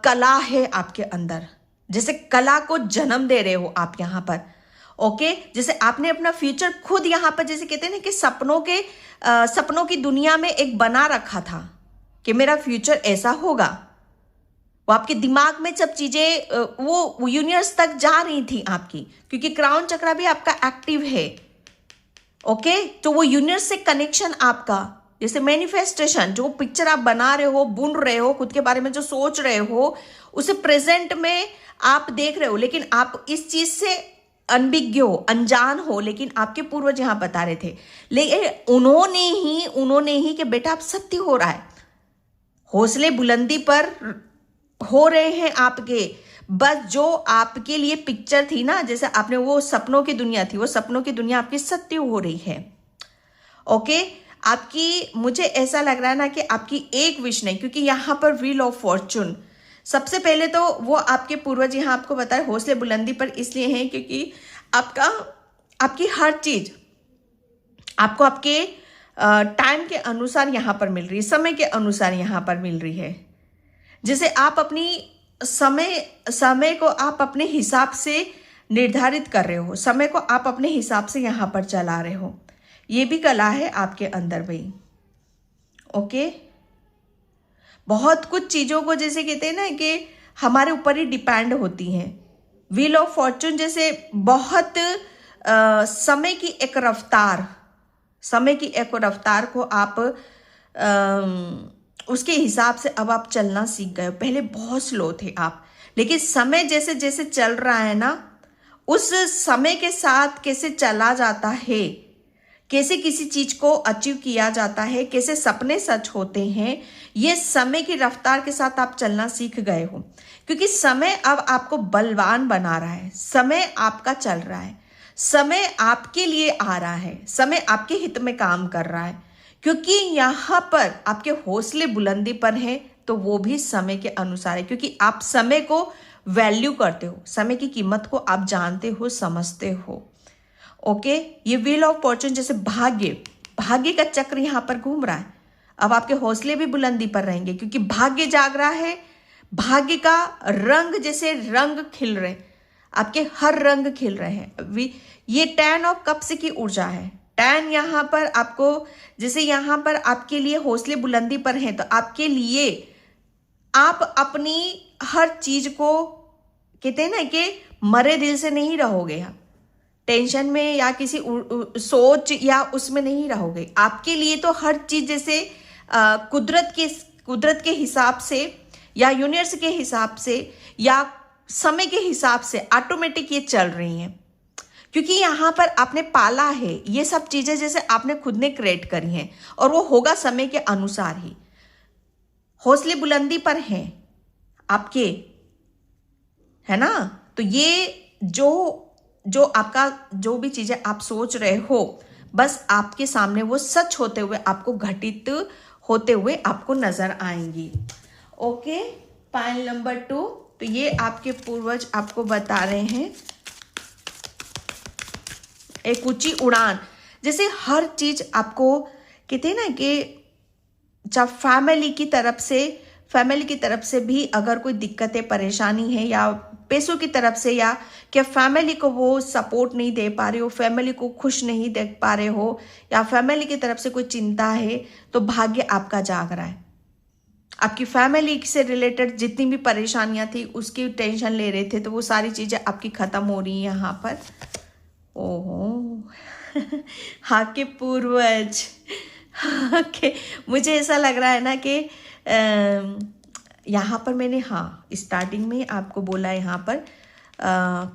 कला है आपके अंदर। जैसे कला को जन्म दे रहे हो आप यहाँ पर। ओके, जैसे आपने अपना फ्यूचर खुद यहाँ पर, जैसे कहते हैं ना कि सपनों की दुनिया में एक बना रखा था कि मेरा फ्यूचर ऐसा होगा। वो आपके दिमाग में सब चीजें वो यूनिवर्स तक जा रही थी आपकी, क्योंकि क्राउन चक्रा भी आपका एक्टिव है। ओके, तो वो यूनिवर्स से कनेक्शन आपका, जैसे मैनिफेस्टेशन, जो पिक्चर आप बना रहे हो, बुन रहे हो, खुद के बारे में जो सोच रहे हो, उसे प्रेजेंट में आप देख रहे हो, लेकिन आप इस चीज से अनभिज्ञ हो, अनजान हो। लेकिन आपके पूर्वज यहां बता रहे थे, लेकिन उन्होंने ही कि बेटा आप सत्य हो रहा है, हौसले बुलंदी पर हो रहे हैं आपके। बस जो आपके लिए पिक्चर थी ना, जैसे आपने वो सपनों की दुनिया थी, वो सपनों की दुनिया आपकी सत्य हो रही है। ओके, आपकी, मुझे ऐसा लग रहा है ना कि आपकी एक विश नहीं, क्योंकि यहाँ पर व्हील ऑफ फॉर्चून, सबसे पहले तो वो आपके पूर्वज यहाँ आपको बताए हौसले बुलंदी पर इसलिए हैं क्योंकि आपकी हर चीज आपको आपके टाइम के अनुसार यहाँ पर मिल रही है, समय के अनुसार यहाँ पर मिल रही है। जैसे आप अपनी समय को आप अपने हिसाब से निर्धारित कर रहे हो, समय को आप अपने हिसाब से यहाँ पर चला रहे हो। ये भी कला है आपके अंदर भाई। ओके, बहुत कुछ चीज़ों को जैसे कहते हैं ना कि हमारे ऊपर ही डिपेंड होती हैं। व्हील ऑफ फॉर्चून जैसे बहुत समय की एक रफ्तार को आप उसके हिसाब से अब आप चलना सीख गए हो। पहले बहुत स्लो थे आप, लेकिन समय जैसे जैसे चल रहा है ना, उस समय के साथ कैसे चला जाता है, कैसे किसी चीज को अचीव किया जाता है, कैसे सपने सच होते हैं, ये समय की रफ्तार के साथ आप चलना सीख गए हो। क्योंकि समय अब आपको बलवान बना रहा है, समय आपका चल रहा है, समय आपके लिए आ रहा है, समय आपके हित में काम कर रहा है। क्योंकि यहाँ पर आपके हौसले बुलंदी पर हैं, तो वो भी समय के अनुसार है। क्योंकि आप समय को वैल्यू करते हो, समय की कीमत को आप जानते हो, समझते हो। ओके, ये व्हील ऑफ फॉर्चून जैसे भाग्य का चक्र यहाँ पर घूम रहा है। अब आपके हौसले भी बुलंदी पर रहेंगे, क्योंकि भाग्य जाग रहा है। भाग्य का रंग जैसे रंग खिल रहे, आपके हर रंग खिल रहे हैं। ये 10 ऑफ कप्स की ऊर्जा है। 10 यहाँ पर आपको जैसे यहाँ पर आपके लिए हौसले बुलंदी पर हैं, तो आपके लिए आप अपनी हर चीज को कहते हैं ना कि मरे दिल से नहीं रहोगे, आप टेंशन में या किसी सोच या उसमें नहीं रहोगे। आपके लिए तो हर चीज जैसे कुदरत के हिसाब से या यूनिवर्स के हिसाब से या समय के हिसाब से ऑटोमेटिक ये चल रही हैं। क्योंकि यहाँ पर आपने पाला है, ये सब चीजें जैसे आपने खुद ने क्रिएट करी हैं, और वो होगा समय के अनुसार ही। हौसले बुलंदी पर हैं आपके, है ना। तो ये जो आपका जो भी चीजें आप सोच रहे हो, बस आपके सामने वो सच होते हुए, आपको घटित होते हुए आपको नजर आएंगी। ओके, पाइल नंबर 2, तो ये आपके पूर्वज आपको बता रहे हैं एक ऊंची उड़ान। जैसे हर चीज आपको कहते हैं ना कि जब फैमिली की तरफ से भी अगर कोई दिक्कतें परेशानी है, या पैसों की तरफ से, या क्या फैमिली को वो सपोर्ट नहीं दे पा रहे हो, फैमिली को खुश नहीं देख पा रहे हो, या फैमिली की तरफ से कोई चिंता है, तो भाग्य आपका जाग रहा है। आपकी फैमिली से रिलेटेड जितनी भी परेशानियां थी उसकी टेंशन ले रहे थे, तो वो सारी चीजें आपकी खत्म हो रही हैं यहाँ पर। ओहो हाँ के पूर्वज। ओके, मुझे ऐसा लग रहा है ना कि यहाँ पर मैंने स्टार्टिंग में आपको बोला, यहाँ पर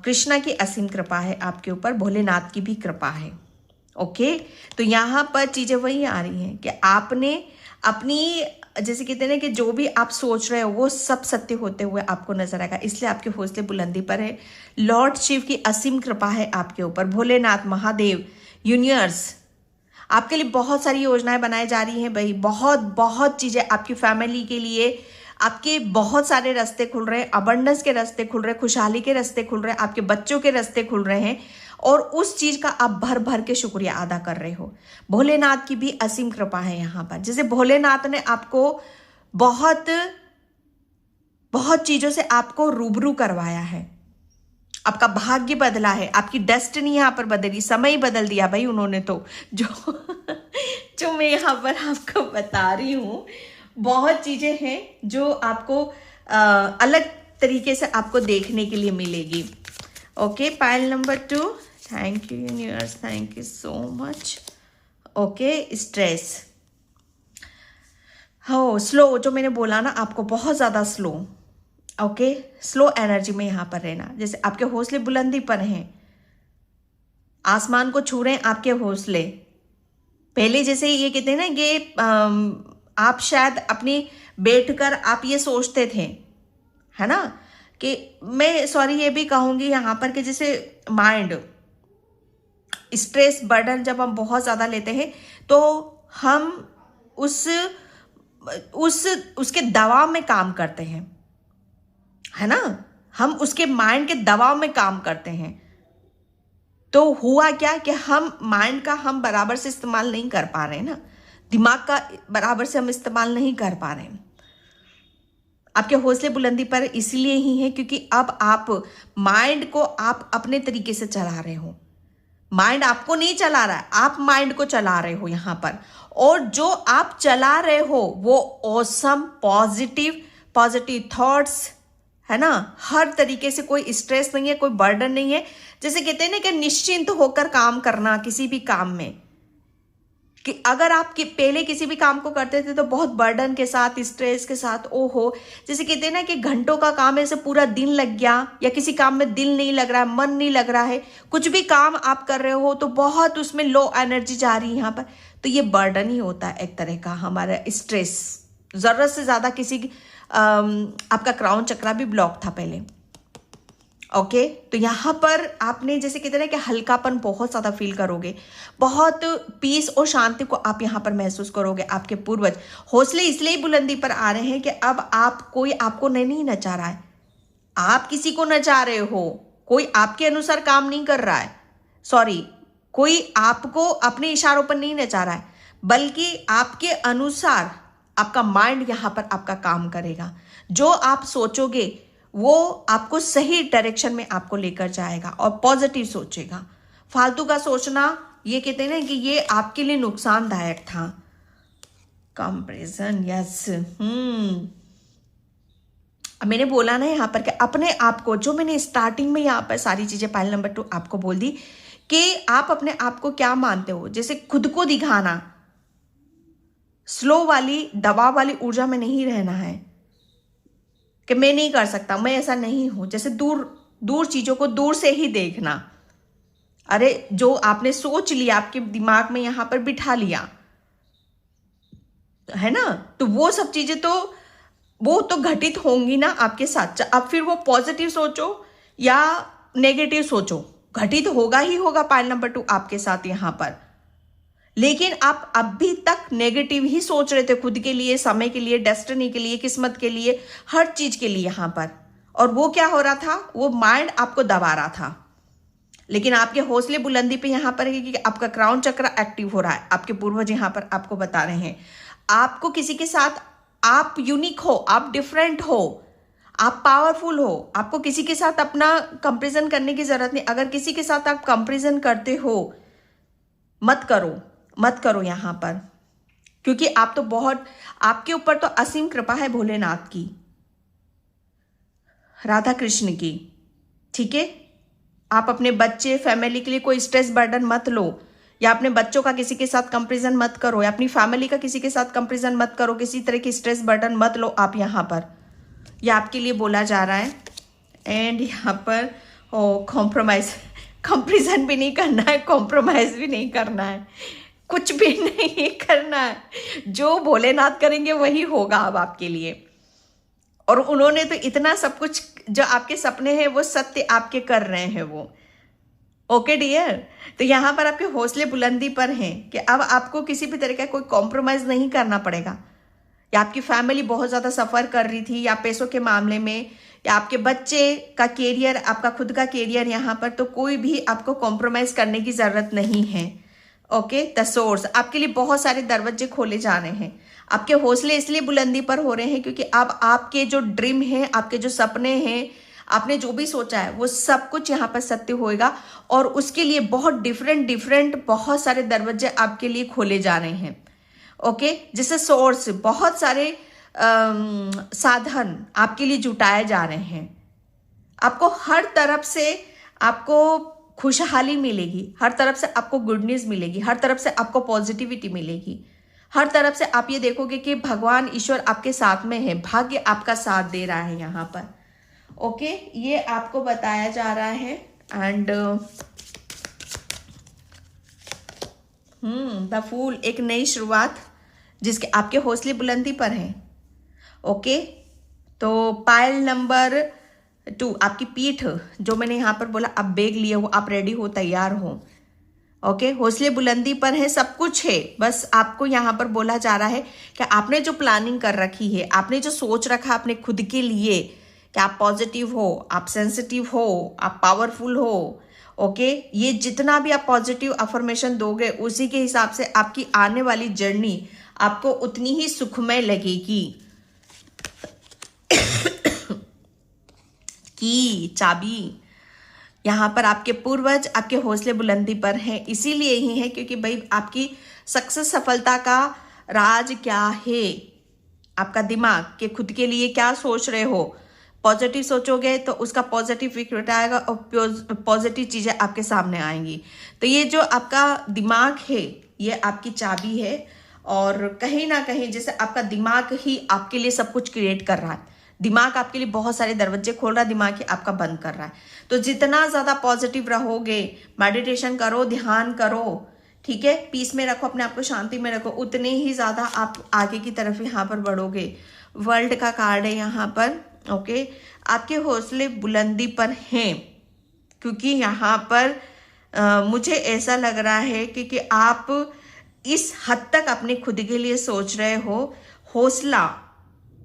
कृष्णा की असीम कृपा है आपके ऊपर, भोलेनाथ की भी कृपा है। ओके, तो यहाँ पर चीजें वही आ रही हैं कि आपने अपनी जैसे कहते हैं ना कि जो भी आप सोच रहे हो वो सब सत्य होते हुए आपको नजर आएगा। इसलिए आपके हौसले बुलंदी पर है। लॉर्ड शिव की असीम कृपा है आपके ऊपर, भोलेनाथ, महादेव, यूनिवर्स आपके लिए बहुत सारी योजनाएं बनाई जा रही हैं भाई। बहुत चीजें आपकी फैमिली के लिए, आपके बहुत सारे रास्ते खुल रहे हैं, अबंडेंस के रास्ते खुल रहे हैं, खुशहाली के रास्ते खुल रहे हैं, आपके बच्चों के रास्ते खुल रहे हैं, और उस चीज का आप भर भर के शुक्रिया अदा कर रहे हो। भोलेनाथ की भी असीम कृपा है यहाँ पर। जैसे भोलेनाथ ने आपको बहुत चीजों से आपको रूबरू करवाया है, आपका भाग्य बदला है, आपकी डेस्टिनी यहाँ पर बदली, समय बदल दिया भाई उन्होंने। तो जो मैं यहाँ पर आपको बता रही हूँ, बहुत चीजें हैं जो आपको अलग तरीके से आपको देखने के लिए मिलेगी। Okay, pile number 2, thank you universe, thank you so much. Okay, stress हो स्लो, जो मैंने बोला ना आपको, बहुत ज्यादा स्लो। ओके, स्लो एनर्जी में यहाँ पर रहना। जैसे आपके हौसले बुलंदी पर हैं, आसमान को छू रहे हैं आपके हौसले। पहले जैसे ये कहते हैं ना कि आप शायद अपनी बैठकर आप ये सोचते थे, है ना, कि मैं ये भी कहूंगी यहाँ पर कि जैसे माइंड स्ट्रेस बर्डन जब हम बहुत ज्यादा लेते हैं, तो हम उसके दबाव में काम करते हैं, है ना, हम उसके माइंड के दबाव में काम करते हैं। तो हुआ क्या कि हम माइंड का हम बराबर से इस्तेमाल नहीं कर पा रहे हैं ना, दिमाग का बराबर से हम इस्तेमाल नहीं कर पा रहे हैं। आपके हौसले बुलंदी पर इसलिए ही है क्योंकि अब आप माइंड को आप अपने तरीके से चला रहे हो। माइंड आपको नहीं चला रहा है, आप माइंड को चला रहे हो यहां पर। और जो आप चला रहे हो वो ऑसम पॉजिटिव थॉट्स है ना। हर तरीके से कोई स्ट्रेस नहीं है, कोई बर्डन नहीं है। जैसे कहते हैं ना कि निश्चिंत होकर काम करना किसी भी काम में, कि अगर आप पहले किसी भी काम को करते थे तो बहुत बर्डन के साथ, स्ट्रेस के साथ, ओहो, जैसे कहते हैं ना कि घंटों का काम है, ऐसे पूरा दिन लग गया, या किसी काम में दिल नहीं लग रहा है, मन नहीं लग रहा है, कुछ भी काम आप कर रहे हो तो बहुत उसमें लो एनर्जी जा रही है यहाँ पर, तो ये बर्डन ही होता है एक तरह का हमारा स्ट्रेस। जरूरत से ज्यादा आपका क्राउन चक्रा भी ब्लॉक था पहले। ओके, तो यहाँ पर आपने जैसे कहते हैं ना कि हल्कापन बहुत ज्यादा फील करोगे, बहुत पीस और शांति को आप यहाँ पर महसूस करोगे। आपके पूर्वज हौसले इसलिए बुलंदी पर आ रहे हैं कि अब कोई आपको नहीं नचा रहा है, आप किसी को नचा रहे हो, कोई आपके अनुसार काम नहीं कर रहा है, सॉरी, कोई आपको अपने इशारों पर नहीं नचा रहा है, बल्कि आपके अनुसार आपका माइंड यहाँ पर आपका काम करेगा। जो आप सोचोगे वो आपको सही डायरेक्शन में आपको लेकर जाएगा और पॉजिटिव सोचेगा। फालतू का सोचना, ये कहते हैं ना कि ये आपके लिए नुकसानदायक था। कंपैरिजन, यस, मैंने बोला ना यहाँ पर कि अपने आप को, जो मैंने स्टार्टिंग में यहाँ पर सारी चीजें पाइल नंबर 2 आपको बोल दी कि आप अपने आप को क्या मानते हो। जैसे खुद को दिखाना, स्लो वाली दबाव वाली ऊर्जा में नहीं रहना है कि मैं नहीं कर सकता, मैं ऐसा नहीं हूं। जैसे दूर चीजों को दूर से ही देखना। अरे जो आपने सोच लिया, आपके दिमाग में यहां पर बिठा लिया है ना, तो वो सब चीजें तो घटित होंगी ना आपके साथ। अब फिर वो पॉजिटिव सोचो या नेगेटिव सोचो, घटित होगा ही होगा पाइल नंबर 2 आपके साथ यहां पर। लेकिन आप अभी तक नेगेटिव ही सोच रहे थे खुद के लिए, समय के लिए, डेस्टिनी के लिए, किस्मत के लिए, हर चीज के लिए यहां पर। और वो क्या हो रहा था, वो माइंड आपको दबा रहा था। लेकिन आपके हौसले बुलंदी पे यहां पर है कि आपका क्राउन चक्र एक्टिव हो रहा है। आपके पूर्वज यहां पर आपको बता रहे हैं, आपको किसी के साथ, आप यूनिक हो, आप डिफरेंट हो, आप पावरफुल हो, आपको किसी के साथ अपना कंपेरिजन करने की जरूरत नहीं। अगर किसी के साथ आप कंपेरिजन करते हो, मत करो यहां पर, क्योंकि आप तो बहुत, आपके ऊपर तो असीम कृपा है भोलेनाथ की, राधा कृष्ण की, ठीक है। आप अपने बच्चे, फैमिली के लिए कोई स्ट्रेस बर्डन मत लो, या अपने बच्चों का किसी के साथ कंपेरिजन मत करो, या अपनी फैमिली का किसी के साथ कंपेरिजन मत करो, किसी तरह की स्ट्रेस बर्डन मत लो आप यहां पर। यह आपके लिए बोला जा रहा है। एंड यहां पर कंपेरिजन भी नहीं करना है, कॉम्प्रोमाइज भी नहीं करना है, कुछ भी नहीं करना है। जो भोलेनाथ करेंगे वही होगा अब आपके लिए। और उन्होंने तो इतना सब कुछ, जो आपके सपने हैं वो सत्य आपके कर रहे हैं वो। ओके डियर, तो यहां पर आपके हौसले बुलंदी पर हैं कि अब आपको किसी भी तरह का कोई कॉम्प्रोमाइज नहीं करना पड़ेगा। या आपकी फैमिली बहुत ज्यादा सफर कर रही थी, या पैसों के मामले में, या आपके बच्चे का कैरियर, आपका खुद का कैरियर, यहां पर तो कोई भी आपको कॉम्प्रोमाइज करने की जरूरत नहीं है। ओके, द सोर्स आपके लिए बहुत सारे दरवाजे खोले जा रहे हैं। आपके हौसले इसलिए बुलंदी पर हो रहे हैं क्योंकि अब आपके जो ड्रीम है, आपके जो सपने हैं, आपने जो भी सोचा है वो सब कुछ यहाँ पर सत्य होएगा। और उसके लिए बहुत डिफरेंट बहुत सारे दरवाजे आपके लिए खोले जा रहे हैं। ओके, जिससे सोर्स, बहुत सारे साधन आपके लिए जुटाए जा रहे हैं। आपको हर तरफ से आपको खुशहाली मिलेगी, हर तरफ से आपको गुड न्यूज मिलेगी, हर तरफ से आपको पॉजिटिविटी मिलेगी, हर तरफ से आप ये देखोगे कि भगवान ईश्वर आपके साथ में है, भाग्य आपका साथ दे रहा है यहाँ पर। ओके, ये आपको बताया जा रहा है। एंड द फूल, एक नई शुरुआत जिसके आपके हौसले बुलंदी पर है। ओके, तो पाइल नंबर 2 आपकी पीठ, जो मैंने यहाँ पर बोला, आप बैग लिए हो, आप रेडी हो, तैयार हो। ओके, हौसले बुलंदी पर है, सब कुछ है। बस आपको यहाँ पर बोला जा रहा है कि आपने जो प्लानिंग कर रखी है, आपने जो सोच रखा अपने खुद के लिए कि आप पॉजिटिव हो, आप सेंसिटिव हो, आप पावरफुल हो। ओके, ये जितना भी आप पॉजिटिव अफर्मेशन दोगे, उसी के हिसाब से आपकी आने वाली जर्नी आपको उतनी ही सुखमय लगेगी। की चाबी यहाँ पर आपके पूर्वज आपके हौसले बुलंदी पर हैं, इसीलिए ही है क्योंकि भाई आपकी सक्सेस सफलता का राज क्या है? आपका दिमाग के खुद के लिए क्या सोच रहे हो। पॉजिटिव सोचोगे तो उसका पॉजिटिव इफेक्ट आएगा और पॉजिटिव चीजें आपके सामने आएंगी। तो ये जो आपका दिमाग है ये आपकी चाबी है, और कहीं ना कहीं जैसे आपका दिमाग ही आपके लिए सब कुछ क्रिएट कर रहा है, दिमाग आपके लिए बहुत सारे दरवाजे खोल रहा है, दिमाग ही आपका बंद कर रहा है। तो जितना ज्यादा पॉजिटिव रहोगे, मेडिटेशन करो, ध्यान करो, ठीक है, पीस में रखो, अपने आप को शांति में रखो, उतने ही ज्यादा आप आगे की तरफ यहाँ पर बढ़ोगे। वर्ल्ड का कार्ड है यहाँ पर, ओके। आपके हौसले बुलंदी पर हैं क्योंकि यहाँ पर मुझे ऐसा लग रहा है कि आप इस हद तक अपने खुद के लिए सोच रहे हो। हौसला,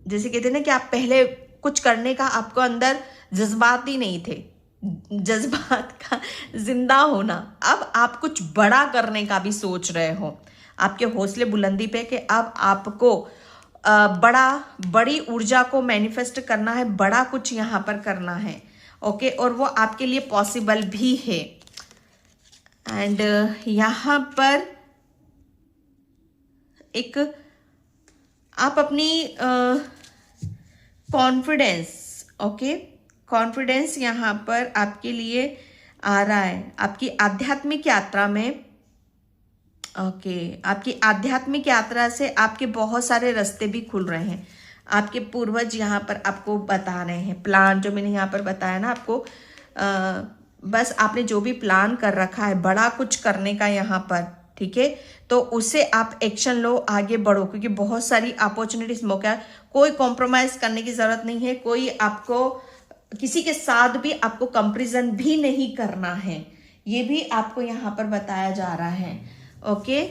जैसे कहते हैं ना कि आप पहले कुछ करने का आपको अंदर जज्बात ही नहीं थे, जज्बात का जिंदा होना, अब आप कुछ बड़ा करने का भी सोच रहे हो। आपके हौसले बुलंदी पे कि अब आपको बड़ी ऊर्जा को मैनिफेस्ट करना है, बड़ा कुछ यहाँ पर करना है, ओके, और वो आपके लिए पॉसिबल भी है। एंड यहाँ पर एक आप अपनी कॉन्फिडेंस, ओके, कॉन्फिडेंस यहाँ पर आपके लिए आ रहा है आपकी आध्यात्मिक यात्रा में, ओके। आपकी आध्यात्मिक यात्रा से आपके बहुत सारे रास्ते भी खुल रहे हैं। आपके पूर्वज यहाँ पर आपको बता रहे हैं प्लान, जो मैंने यहाँ पर बताया ना आपको, बस आपने जो भी प्लान कर रखा है बड़ा कुछ करने का यहाँ पर, ठीक है, तो उससे आप एक्शन लो, आगे बढ़ो, क्योंकि बहुत सारी अपॉर्चुनिटीज मौका, कोई कॉम्प्रोमाइज करने की जरूरत नहीं है, कोई आपको किसी के साथ भी आपको कंपैरिजन भी नहीं करना है, ये भी आपको यहाँ पर बताया जा रहा है, ओके।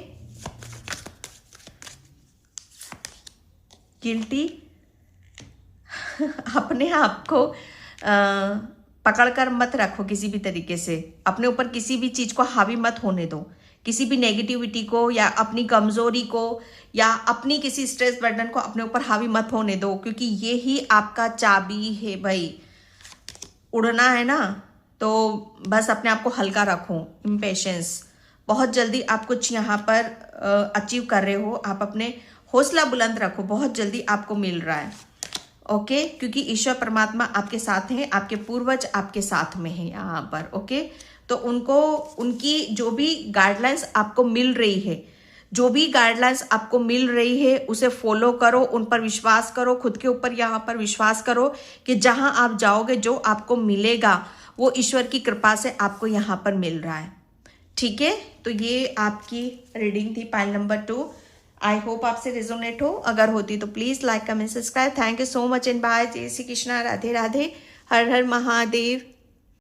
गिल्टी अपने आप को पकड़कर मत रखो किसी भी तरीके से, अपने ऊपर किसी भी चीज को हावी मत होने दो, किसी भी नेगेटिविटी को या अपनी कमजोरी को या अपनी किसी स्ट्रेस बर्डन को अपने ऊपर हावी मत होने दो, क्योंकि ये ही आपका चाबी है भाई। उड़ना है ना तो बस अपने आप को हल्का रखो, इम्पेशेंस, बहुत जल्दी आप कुछ यहाँ पर अचीव कर रहे हो, आप अपने हौसला बुलंद रखो, बहुत जल्दी आपको मिल रहा है, ओके, क्योंकि ईश्वर परमात्मा आपके साथ हैं, आपके पूर्वज आपके साथ में हैं यहाँ पर, ओके। तो उनको उनकी जो भी गाइडलाइंस आपको मिल रही है, जो भी गाइडलाइंस आपको मिल रही है उसे फॉलो करो, उन पर विश्वास करो, खुद के ऊपर यहाँ पर विश्वास करो कि जहां आप जाओगे जो आपको मिलेगा वो ईश्वर की कृपा से आपको यहाँ पर मिल रहा है, ठीक है। तो ये आपकी रीडिंग थी पाइल नंबर 2। आई होप आपसे रिजोनेट हो, अगर होती तो please like comment subscribe. Thank you so much and bye. जय श्री कृष्णा, राधे राधे, हर हर महादेव।